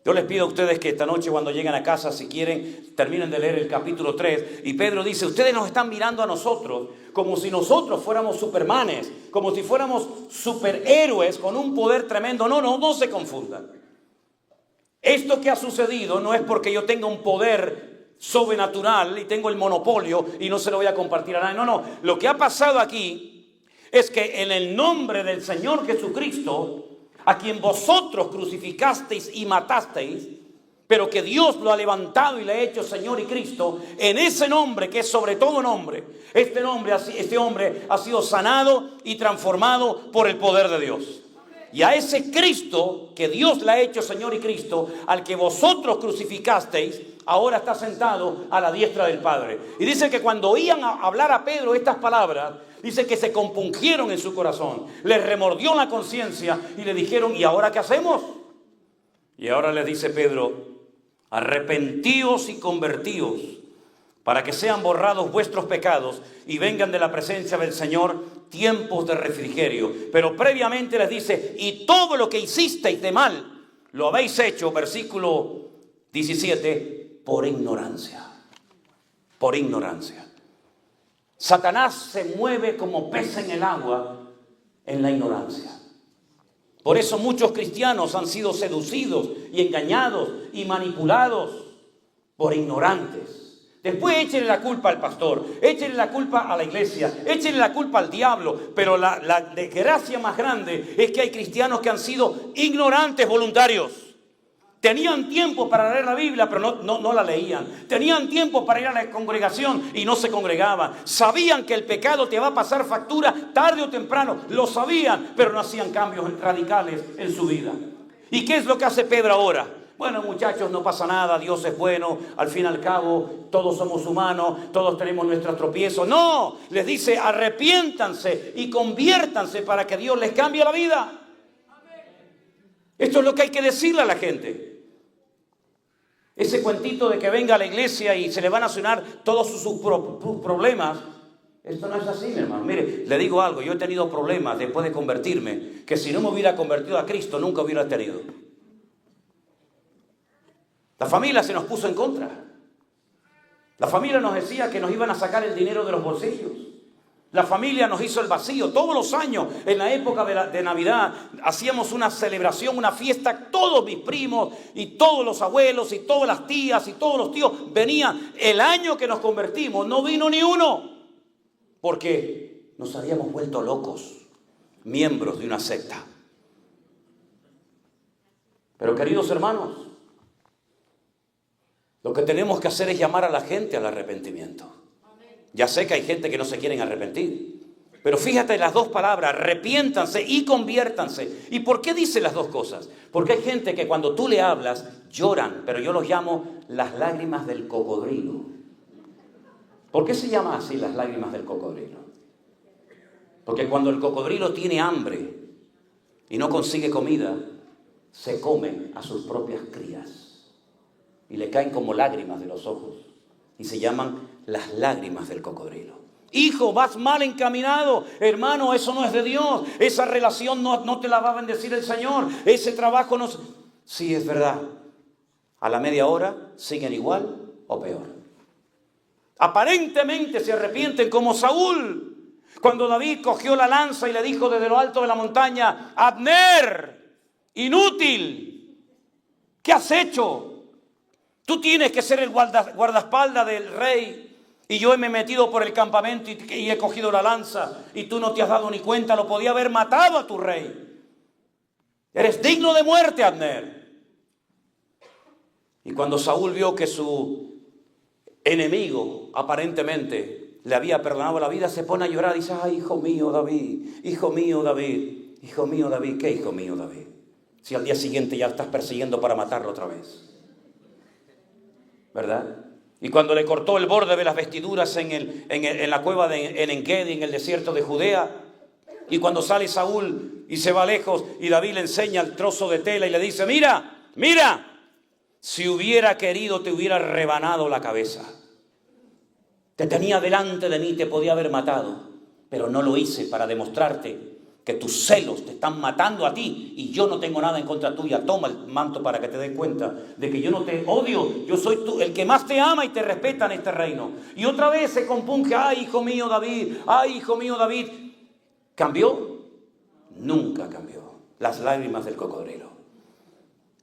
Yo les pido a ustedes que esta noche cuando lleguen a casa, si quieren, terminen de leer el capítulo 3. Y Pedro dice, ustedes nos están mirando a nosotros como si nosotros fuéramos supermanes, como si fuéramos superhéroes con un poder tremendo. No se confundan. Esto que ha sucedido no es porque yo tenga un poder sobrenatural y tengo el monopolio y no se lo voy a compartir a nadie. No. Lo que ha pasado aquí es que en el nombre del Señor Jesucristo, a quien vosotros crucificasteis y matasteis, pero que Dios lo ha levantado y le ha hecho Señor y Cristo, en ese nombre que es sobre todo nombre, este hombre ha sido sanado y transformado por el poder de Dios. Y a ese Cristo que Dios le ha hecho Señor y Cristo, al que vosotros crucificasteis, ahora está sentado a la diestra del Padre. Y dice que cuando oían hablar a Pedro estas palabras, dice que se compungieron en su corazón, les remordió la conciencia y le dijeron, ¿y ahora qué hacemos? Y ahora les dice Pedro, arrepentíos y convertíos para que sean borrados vuestros pecados y vengan de la presencia del Señor tiempos de refrigerio. Pero previamente les dice, y todo lo que hicisteis de mal, lo habéis hecho, versículo 17, por ignorancia. Por ignorancia. Satanás se mueve como pez en el agua en la ignorancia. Por eso muchos cristianos han sido seducidos y engañados y manipulados por ignorantes, Después échenle la culpa al pastor, échenle la culpa a la iglesia, échenle la culpa al diablo. Pero la desgracia más grande es que hay cristianos que han sido ignorantes voluntarios. Tenían tiempo para leer la Biblia, pero no la leían. Tenían tiempo para ir a la congregación y no se congregaban. Sabían que el pecado te va a pasar factura tarde o temprano. Lo sabían, pero no hacían cambios radicales en su vida. ¿Y qué es lo que hace Pedro ahora? Bueno, muchachos, no pasa nada, Dios es bueno, al fin y al cabo todos somos humanos, todos tenemos nuestros tropiezos. No, les dice arrepiéntanse y conviértanse para que Dios les cambie la vida. Esto es lo que hay que decirle a la gente. Ese cuentito de que venga a la iglesia y se le van a solucionar todos sus problemas, esto no es así, mi hermano. Mire, le digo algo, yo he tenido problemas después de convertirme, que si no me hubiera convertido a Cristo nunca hubiera tenido. La familia se nos puso en contra. La familia nos decía que nos iban a sacar el dinero de los bolsillos. La familia nos hizo el vacío. Todos los años, en la época de Navidad, hacíamos una celebración, una fiesta. Todos mis primos y todos los abuelos y todas las tías y todos los tíos venían. El año que nos convertimos no vino ni uno. Porque nos habíamos vuelto locos, miembros de una secta. Pero queridos hermanos, lo que tenemos que hacer es llamar a la gente al arrepentimiento. Ya sé que hay gente que no se quieren arrepentir. Pero fíjate las dos palabras, arrepiéntanse y conviértanse. ¿Y por qué dice las dos cosas? Porque hay gente que cuando tú le hablas lloran, pero yo los llamo las lágrimas del cocodrilo. ¿Por qué se llama así las lágrimas del cocodrilo? Porque cuando el cocodrilo tiene hambre y no consigue comida, se come a sus propias crías. Y le caen como lágrimas de los ojos. Y se llaman las lágrimas del cocodrilo. Hijo, vas mal encaminado. Hermano, eso no es de Dios. Esa relación no te la va a bendecir el Señor. Ese trabajo no... Sí, es verdad. A la media hora siguen igual o peor. Aparentemente se arrepienten como Saúl. Cuando David cogió la lanza y le dijo desde lo alto de la montaña: Abner, inútil, ¿qué has hecho? Tú tienes que ser el guardaespaldas del rey. Y yo me he metido por el campamento y he cogido la lanza. Y tú no te has dado ni cuenta. Lo podía haber matado a tu rey. Eres digno de muerte, Abner. Y cuando Saúl vio que su enemigo aparentemente le había perdonado la vida, se pone a llorar y dice: ay, hijo mío David, hijo mío David, hijo mío David. ¿Qué hijo mío David? Si al día siguiente ya estás persiguiendo para matarlo otra vez. ¿Verdad? Y cuando le cortó el borde de las vestiduras en la cueva de En-Engedi, en el desierto de Judea, y cuando sale Saúl y se va lejos y David le enseña el trozo de tela y le dice: mira, mira, si hubiera querido te hubiera rebanado la cabeza. Te tenía delante de mí, te podía haber matado, pero no lo hice para demostrarte que tus celos te están matando a ti y yo no tengo nada en contra tuya. Toma el manto para que te des cuenta de que yo no te odio. Yo soy el que más te ama y te respeta en este reino. Y otra vez se compunge: ay, hijo mío David, ay, hijo mío David. ¿Cambió? Nunca cambió. Las lágrimas del cocodrilo.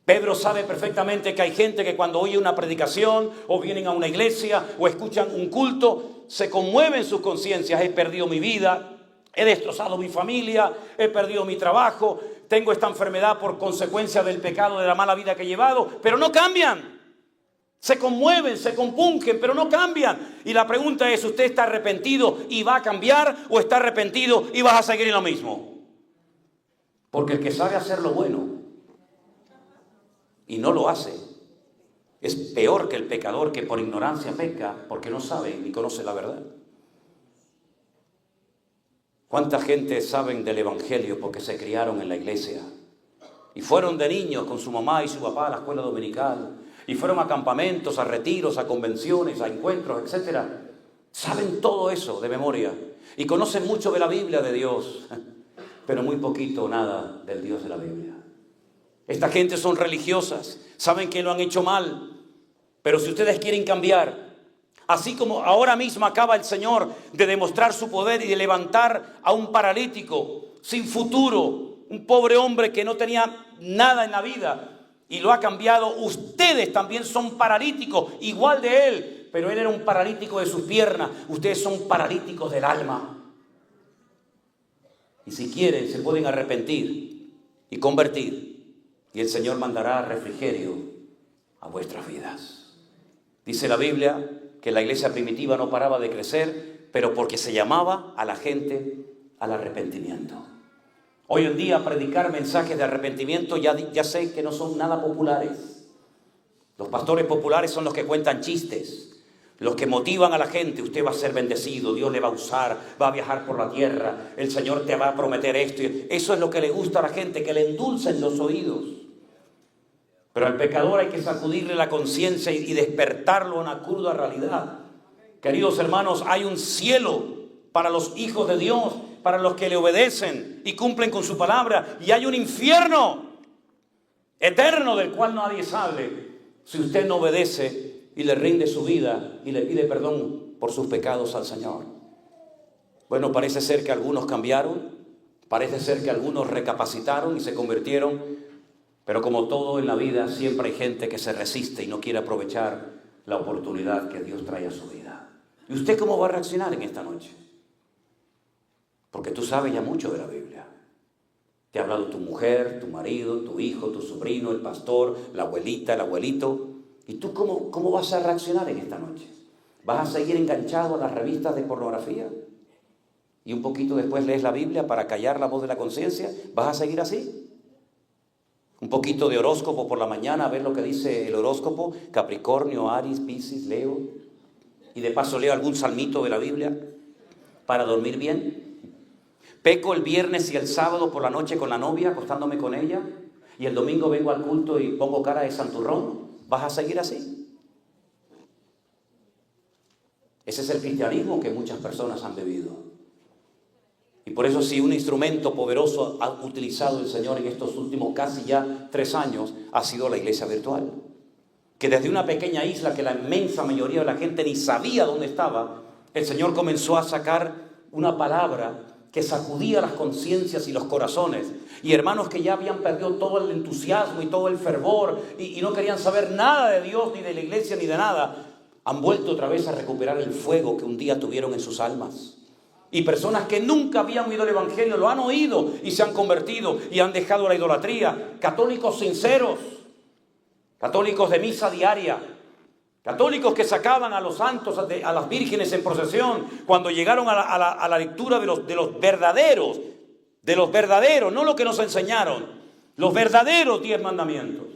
Pedro sabe perfectamente que hay gente que cuando oye una predicación o vienen a una iglesia o escuchan un culto, se conmueven sus conciencias. He perdido mi vida. He destrozado mi familia, he perdido mi trabajo, tengo esta enfermedad por consecuencia del pecado, de la mala vida que he llevado, pero no cambian. Se conmueven, se compungen, pero no cambian. Y la pregunta es: ¿usted está arrepentido y va a cambiar o está arrepentido y vas a seguir en lo mismo? Porque el que sabe hacer lo bueno y no lo hace es peor que el pecador que por ignorancia peca porque no sabe ni conoce la verdad. ¿Cuánta gente saben del Evangelio porque se criaron en la iglesia? Y fueron de niños con su mamá y su papá a la escuela dominical. Y fueron a campamentos, a retiros, a convenciones, a encuentros, etc. Saben todo eso de memoria. Y conocen mucho de la Biblia de Dios. Pero muy poquito o nada del Dios de la Biblia. Esta gente son religiosas. Saben que lo han hecho mal. Pero si ustedes quieren cambiar, así como ahora mismo acaba el Señor de demostrar su poder y de levantar a un paralítico sin futuro, un pobre hombre que no tenía nada en la vida y lo ha cambiado, ustedes también son paralíticos igual de él, pero él era un paralítico de sus piernas. Ustedes son paralíticos del alma. Y si quieren, se pueden arrepentir y convertir. Y el Señor mandará refrigerio a vuestras vidas. Dice la Biblia que la iglesia primitiva no paraba de crecer, pero porque se llamaba a la gente al arrepentimiento. Hoy en día predicar mensajes de arrepentimiento ya sé que no son nada populares. Los pastores populares son los que cuentan chistes, los que motivan a la gente. Usted va a ser bendecido, Dios le va a usar, va a viajar por la tierra, el Señor te va a prometer esto. Eso es lo que le gusta a la gente, que le endulcen los oídos. Pero al pecador hay que sacudirle la conciencia y despertarlo a una cruda realidad. Queridos hermanos, hay un cielo para los hijos de Dios, para los que le obedecen y cumplen con su palabra. Y hay un infierno eterno del cual nadie sale si usted no obedece y le rinde su vida y le pide perdón por sus pecados al Señor. Bueno, parece ser que algunos cambiaron, parece ser que algunos recapacitaron y se convirtieron, pero como todo en la vida, siempre hay gente que se resiste y no quiere aprovechar la oportunidad que Dios trae a su vida. ¿Y usted cómo va a reaccionar en esta noche? Porque tú sabes ya mucho de la Biblia. Te ha hablado tu mujer, tu marido, tu hijo, tu sobrino, el pastor, la abuelita, el abuelito. ¿Y tú cómo vas a reaccionar en esta noche? ¿Vas a seguir enganchado a las revistas de pornografía? ¿Y un poquito después lees la Biblia para callar la voz de la conciencia? ¿Vas a seguir así? Un poquito de horóscopo por la mañana, a ver lo que dice el horóscopo. Capricornio, Aries, Piscis, Leo. Y de paso leo algún salmito de la Biblia para dormir bien. Peco el viernes y el sábado por la noche con la novia, acostándome con ella, y el domingo vengo al culto y pongo cara de santurrón. ¿Vas a seguir así? Ese es el cristianismo que muchas personas han vivido. Y por eso, si un instrumento poderoso ha utilizado el Señor en estos últimos casi ya 3 años, ha sido la iglesia virtual. Que desde una pequeña isla que la inmensa mayoría de la gente ni sabía dónde estaba, el Señor comenzó a sacar una palabra que sacudía las conciencias y los corazones. Y hermanos que ya habían perdido todo el entusiasmo y todo el fervor y no querían saber nada de Dios, ni de la iglesia, ni de nada, han vuelto otra vez a recuperar el fuego que un día tuvieron en sus almas. Y personas que nunca habían oído el Evangelio lo han oído y se han convertido y han dejado la idolatría. Católicos sinceros, católicos de misa diaria, católicos que sacaban a los santos, a las vírgenes en procesión, cuando llegaron a la lectura de los verdaderos, no lo que nos enseñaron, los verdaderos 10 mandamientos,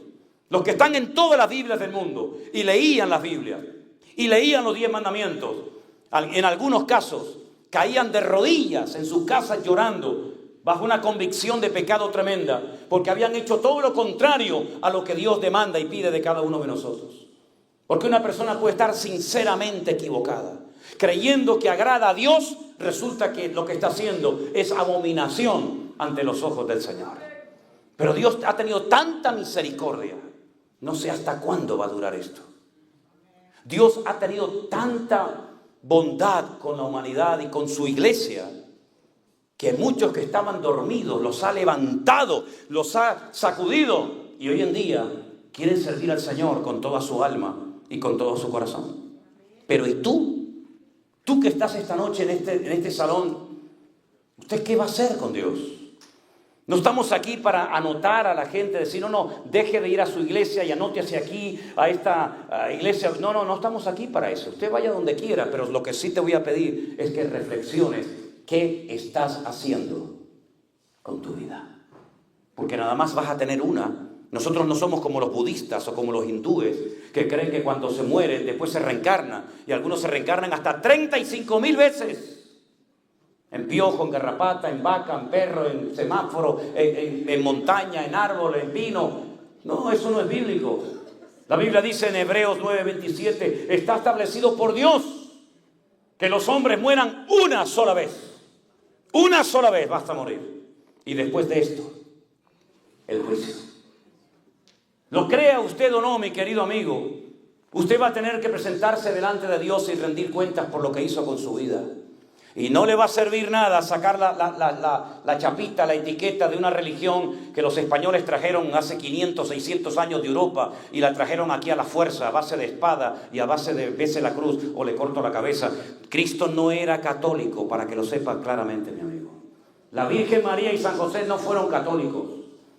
los que están en todas las Biblias del mundo, y leían las Biblias, y leían los 10 mandamientos. En algunos casos caían de rodillas en sus casas llorando, bajo una convicción de pecado tremenda, porque habían hecho todo lo contrario a lo que Dios demanda y pide de cada uno de nosotros. Porque una persona puede estar sinceramente equivocada, creyendo que agrada a Dios, resulta que lo que está haciendo es abominación ante los ojos del Señor. Pero Dios ha tenido tanta misericordia, no sé hasta cuándo va a durar esto. Dios ha tenido tanta bondad con la humanidad y con su iglesia, que muchos que estaban dormidos los ha levantado, los ha sacudido, y hoy en día quieren servir al Señor con toda su alma y con todo su corazón. Pero ¿y tú? Tú que estás esta noche en este salón, ¿usted qué va a hacer con Dios? No estamos aquí para anotar a la gente, decir, no, deje de ir a su iglesia y anótese aquí a esta iglesia. No estamos aquí para eso. Usted vaya donde quiera, pero lo que sí te voy a pedir es que reflexiones qué estás haciendo con tu vida. Porque nada más vas a tener una. Nosotros no somos como los budistas o como los hindúes, que creen que cuando se mueren después se reencarnan. Y algunos se reencarnan hasta 35,000 veces. En piojo, en garrapata, en vaca, en perro, en semáforo, en montaña, en árbol, en pino. No, eso no es bíblico. La Biblia dice en Hebreos 9:27, está establecido por Dios que los hombres mueran una sola vez. Una sola vez basta morir. Y después de esto, el juicio. Lo crea usted o no, mi querido amigo, usted va a tener que presentarse delante de Dios y rendir cuentas por lo que hizo con su vida. Y no le va a servir nada sacar la chapita, la etiqueta de una religión que los españoles trajeron hace 500, 600 años de Europa y la trajeron aquí a la fuerza, a base de espada y a base de bese la cruz o le corto la cabeza. Cristo no era católico, para que lo sepa claramente, mi amigo. La Virgen María y San José no fueron católicos,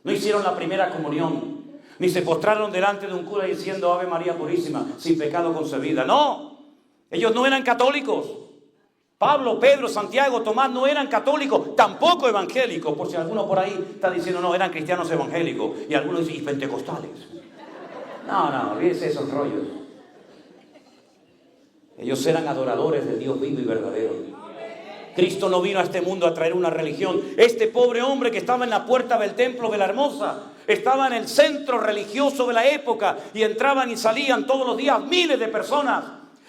no hicieron la primera comunión, ni se postraron delante de un cura diciendo Ave María Purísima, sin pecado concebida. No, ellos no eran católicos. Pablo, Pedro, Santiago, Tomás no eran católicos, tampoco evangélicos. Por si alguno por ahí está diciendo, no, eran cristianos evangélicos. Y algunos dicen, y pentecostales. No, olvídense esos rollos. Ellos eran adoradores del Dios vivo y verdadero. Cristo no vino a este mundo a traer una religión. Este pobre hombre que estaba en la puerta del templo de la Hermosa, estaba en el centro religioso de la época y entraban y salían todos los días miles de personas.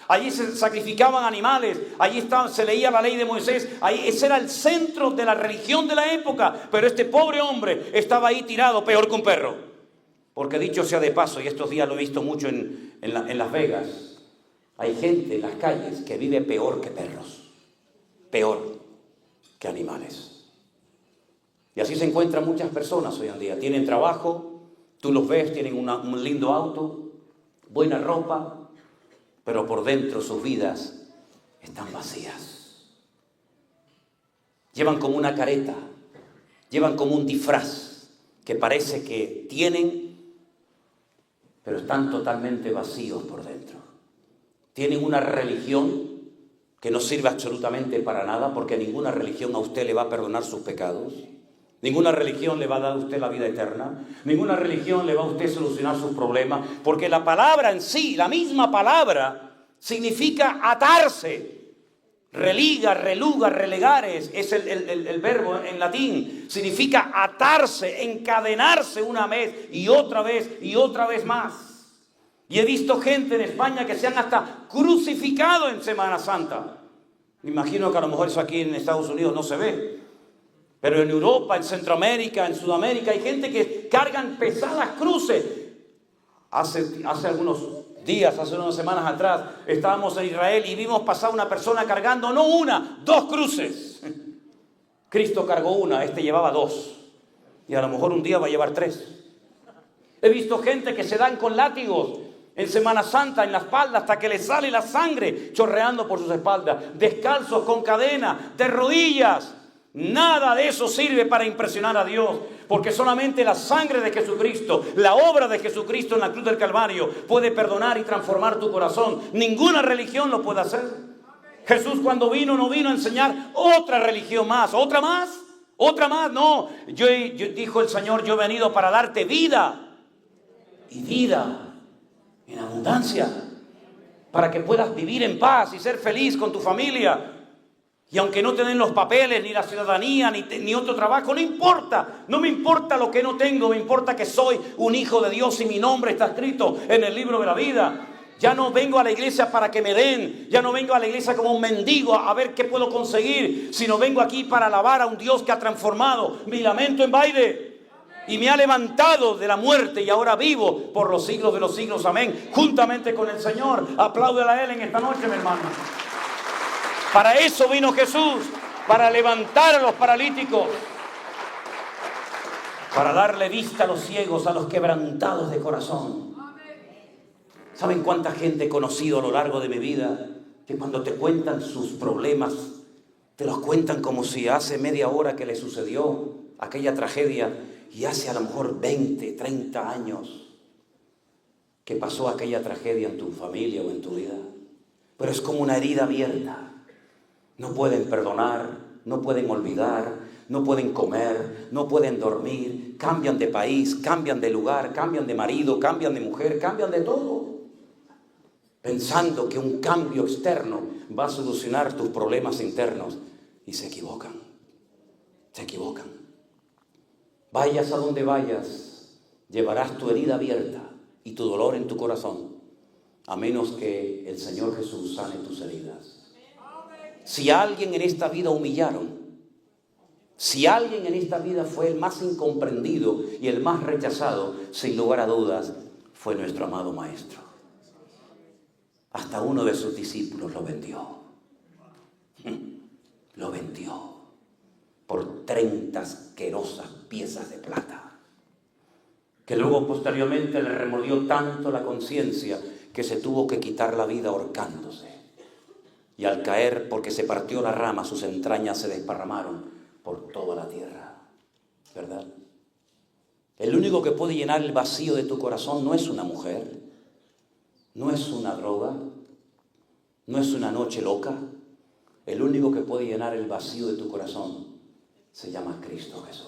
Allí se sacrificaban animales, allí se leía la ley de Moisés, ese era el centro de la religión de la época. Pero este pobre hombre estaba ahí tirado, peor que un perro. Porque dicho sea de paso, y estos días lo he visto mucho en Las Vegas, hay gente en las calles que vive peor que perros, peor que animales. Y así se encuentran muchas personas hoy en día. Tienen trabajo, tú los ves, tienen un lindo auto, buena ropa, pero por dentro sus vidas están vacías. Llevan como una careta, llevan como un disfraz que parece que tienen, pero están totalmente vacíos por dentro. Tienen una religión que no sirve absolutamente para nada, porque ninguna religión a usted le va a perdonar sus pecados. Ninguna religión le va a dar a usted la vida eterna. Ninguna religión le va a usted solucionar sus problemas. Porque la palabra en sí, la misma palabra, significa atarse. Religa, reluga, relegares, es el verbo en latín. Significa atarse, encadenarse una vez y otra vez y otra vez más. Y he visto gente en España que se han hasta crucificado en Semana Santa. Me imagino que a lo mejor eso aquí en Estados Unidos no se ve. Pero en Europa, en Centroamérica, en Sudamérica, hay gente que cargan pesadas cruces. Hace algunos días, hace unas semanas atrás, estábamos en Israel y vimos pasar una persona cargando, no una, 2 cruces. Cristo cargó una, este llevaba 2. Y a lo mejor un día va a llevar 3. He visto gente que se dan con látigos en Semana Santa, en la espalda, hasta que les sale la sangre chorreando por sus espaldas. Descalzos, con cadena, de rodillas. Nada de eso sirve para impresionar a Dios, porque solamente la sangre de Jesucristo, la obra de Jesucristo en la cruz del Calvario puede perdonar y transformar tu corazón. Ninguna religión lo puede hacer. Jesús cuando vino no vino a enseñar otra religión más. ¿Otra más? ¿Otra más? No. Dijo el Señor, yo he venido para darte vida y vida en abundancia, para que puedas vivir en paz y ser feliz con tu familia. Y aunque no te den los papeles, ni la ciudadanía, ni otro trabajo, no importa. No me importa lo que no tengo, me importa que soy un hijo de Dios y mi nombre está escrito en el libro de la vida. Ya no vengo a la iglesia para que me den, ya no vengo a la iglesia como un mendigo a ver qué puedo conseguir, sino vengo aquí para alabar a un Dios que ha transformado mi lamento en baile. Y me ha levantado de la muerte y ahora vivo por los siglos de los siglos. Amén. Juntamente con el Señor. Apláudela a Él en esta noche, mi hermano. Para eso vino Jesús, para levantar a los paralíticos, para darle vista a los ciegos, a los quebrantados de corazón. ¿Saben cuánta gente he conocido a lo largo de mi vida que cuando te cuentan sus problemas, te los cuentan como si hace media hora que le sucedió aquella tragedia y hace a lo mejor 20, 30 años que pasó aquella tragedia en tu familia o en tu vida? Pero es como una herida abierta. No pueden perdonar, no pueden olvidar, no pueden comer, no pueden dormir, cambian de país, cambian de lugar, cambian de marido, cambian de mujer, cambian de todo, pensando que un cambio externo va a solucionar tus problemas internos, y se equivocan, se equivocan. Vayas a donde vayas, llevarás tu herida abierta y tu dolor en tu corazón, a menos que el Señor Jesús sane tus heridas. Si a alguien en esta vida humillaron, si alguien en esta vida fue el más incomprendido y el más rechazado, sin lugar a dudas, fue nuestro amado Maestro. Hasta uno de sus discípulos lo vendió. lo vendió por 30 asquerosas piezas de plata, que luego posteriormente le remordió tanto la conciencia que se tuvo que quitar la vida ahorcándose. Y al caer, porque se partió la rama, sus entrañas se desparramaron por toda la tierra. ¿Verdad? El único que puede llenar el vacío de tu corazón no es una mujer, no es una droga, no es una noche loca. El único que puede llenar el vacío de tu corazón se llama Cristo Jesús.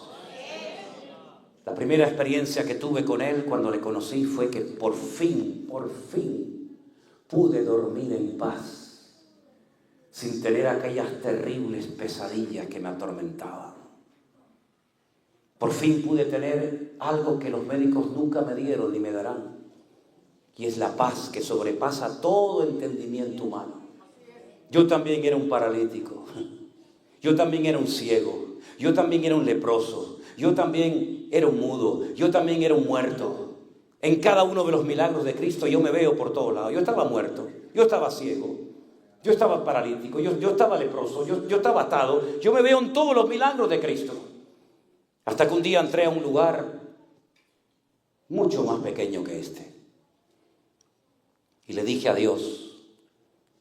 La primera experiencia que tuve con Él cuando le conocí fue que por fin pude dormir en paz, sin tener aquellas terribles pesadillas que me atormentaban. Por fin pude tener algo que los médicos nunca me dieron ni me darán, y es la paz que sobrepasa todo entendimiento humano. Yo también era un paralítico, yo también era un ciego, yo también era un leproso, yo también era un mudo, yo también era un muerto. En cada uno de los milagros de Cristo yo me veo por todos lados. Yo estaba muerto, yo estaba ciego, yo estaba paralítico, yo estaba leproso, yo estaba atado. Yo me veo en todos los milagros de Cristo. Hasta que un día entré a un lugar mucho más pequeño que este. Y le dije a Dios,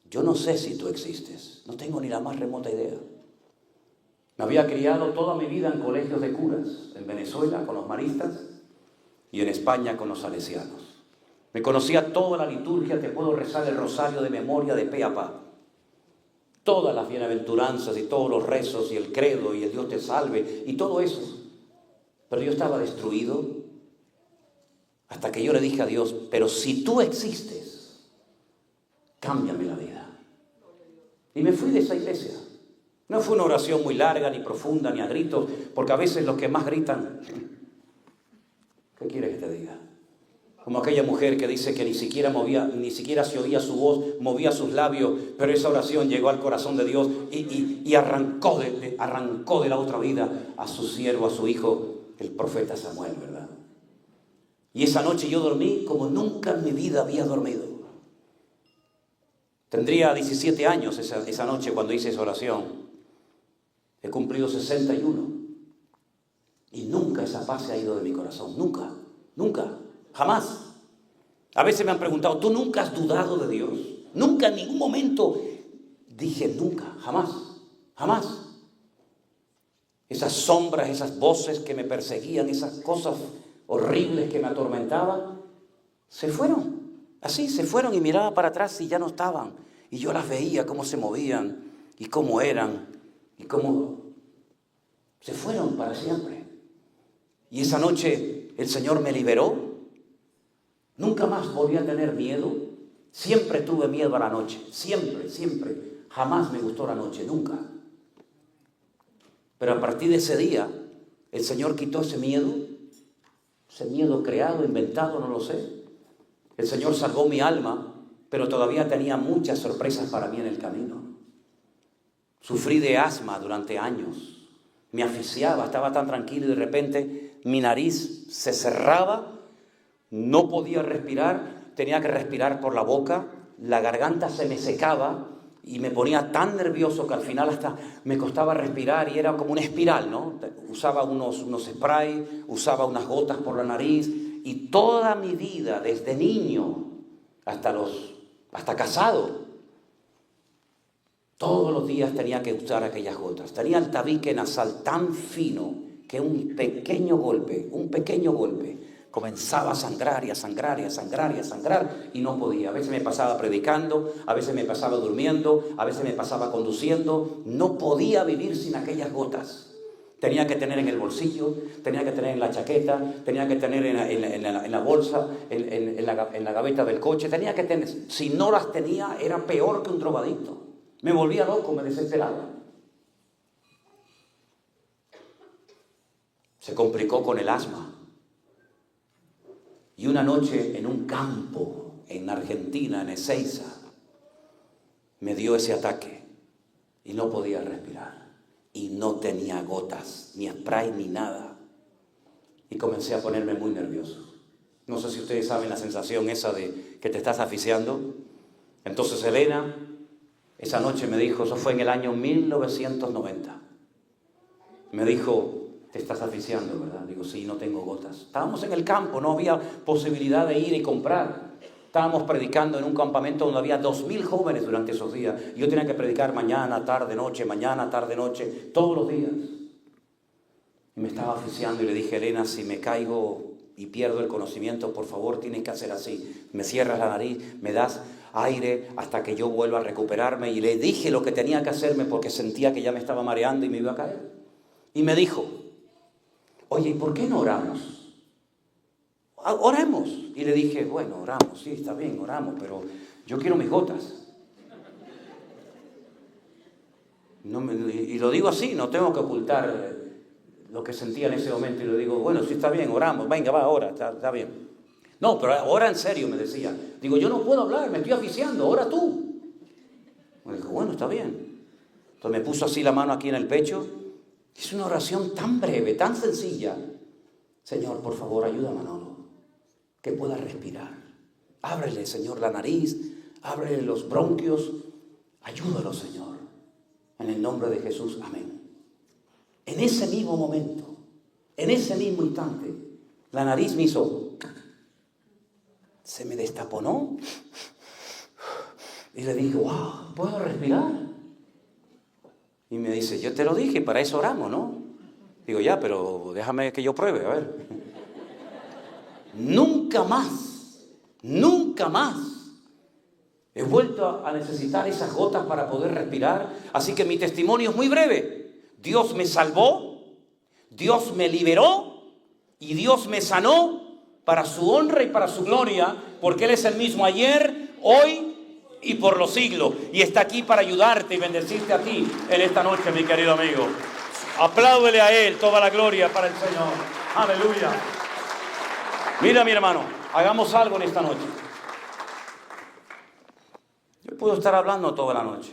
yo no sé si tú existes, no tengo ni la más remota idea. Me había criado toda mi vida en colegios de curas, en Venezuela con los maristas y en España con los salesianos. Me conocía toda la liturgia, te puedo rezar el rosario de memoria de pe a pa. Todas las bienaventuranzas y todos los rezos y el credo y el Dios te salve y todo eso. Pero yo estaba destruido hasta que yo le dije a Dios, pero si tú existes, cámbiame la vida. Y me fui de esa iglesia. No fue una oración muy larga, ni profunda, ni a gritos, porque a veces los que más gritan, ¿qué quieres que te diga? Como aquella mujer que dice que ni siquiera se oía su voz, movía sus labios, pero esa oración llegó al corazón de Dios y arrancó de la otra vida a su siervo, a su hijo, el profeta Samuel, ¿verdad? Y esa noche yo dormí como nunca en mi vida había dormido. Tendría 17 años esa noche cuando hice esa oración. He cumplido 61 y nunca esa paz se ha ido de mi corazón, nunca, jamás. A veces me han preguntado, ¿tú nunca has dudado de Dios? Nunca, en ningún momento. Dije nunca, jamás. Esas sombras, esas voces que me perseguían, esas cosas horribles que me atormentaban, se fueron. Así se fueron y miraba para atrás y ya no estaban. Y yo las veía cómo se movían y cómo eran. Y cómo se fueron para siempre. Y esa noche el Señor me liberó. Nunca más volví a tener miedo. Siempre tuve miedo a la noche. Siempre. Jamás me gustó la noche, nunca. Pero a partir de ese día, el Señor quitó ese miedo creado, inventado, no lo sé. El Señor salvó mi alma, pero todavía tenía muchas sorpresas para mí en el camino. Sufrí de asma durante años, me asfixiaba, estaba tan tranquilo y de repente mi nariz se cerraba, no podía respirar, tenía que respirar por la boca, la garganta se me secaba y me ponía tan nervioso que al final hasta me costaba respirar y era como una espiral, ¿no? Usaba unos spray, usaba unas gotas por la nariz y toda mi vida, desde niño hasta casado, todos los días tenía que usar aquellas gotas. Tenía el tabique nasal tan fino que un pequeño golpe, comenzaba a sangrar y no podía. A veces me pasaba predicando, a veces me pasaba durmiendo, a veces me pasaba conduciendo. No podía vivir sin aquellas gotas. Tenía que tener en el bolsillo, tenía que tener en la chaqueta, tenía que tener en la bolsa, en la gaveta del coche. Tenía que tener. Si no las tenía, era peor que un drogadicto. Me volvía loco, me desesperaba. Se complicó con el asma. Y una noche en un campo en Argentina, en Ezeiza, me dio ese ataque y no podía respirar. Y no tenía gotas, ni spray, ni nada. Y comencé a ponerme muy nervioso. No sé si ustedes saben la sensación esa de que te estás asfixiando. Entonces Elena Esa noche me dijo, eso fue en el año 1990. Me dijo, te estás asfixiando, ¿verdad? Digo, sí, no tengo gotas. Estábamos en el campo, no había posibilidad de ir y comprar. Estábamos predicando en un campamento donde había 2,000 jóvenes durante esos días. Y yo tenía que predicar mañana, tarde, noche, todos los días. Y me estaba asfixiando y le dije, Elena, si me caigo y pierdo el conocimiento, por favor, tienes que hacer así. Me cierras la nariz, me das aire hasta que yo vuelva a recuperarme. Y le dije lo que tenía que hacerme porque sentía que ya me estaba mareando y me iba a caer. Y me dijo, oye, ¿y por qué no oramos? Oremos. Y le dije, bueno, oramos, sí, está bien, oramos, pero yo quiero mis gotas. Y lo digo así, no tengo que ocultar lo que sentía en ese momento. Y le digo, bueno, sí, está bien, oramos, venga, va, ora, está bien. No, pero ora en serio, me decía. Digo, yo no puedo hablar, me estoy asfixiando, ora tú. Me dijo, bueno, está bien. Entonces me puso así la mano aquí en el pecho. Es una oración tan breve, tan sencilla. Señor, por favor, ayuda a Manolo, que pueda respirar. Ábrele, Señor, la nariz, ábrele los bronquios. Ayúdalo, Señor. En el nombre de Jesús, amén. En ese mismo momento, en ese mismo instante, la nariz me hizo, se me destaponó. Y le dije, wow, ¿puedo respirar? Y me dice, yo te lo dije, para eso oramos, ¿no? Digo, ya, pero déjame que yo pruebe, a ver. Nunca más he vuelto a necesitar esas gotas para poder respirar. Así que mi testimonio es muy breve. Dios me salvó, Dios me liberó y Dios me sanó para su honra y para su gloria, porque Él es el mismo ayer, hoy y por los siglos. Y está aquí para ayudarte y bendecirte a ti en esta noche, mi querido amigo. Apláudele a Él, toda la gloria para el Señor. Aleluya. Mira, mi hermano, hagamos algo en esta noche. Yo puedo estar hablando toda la noche.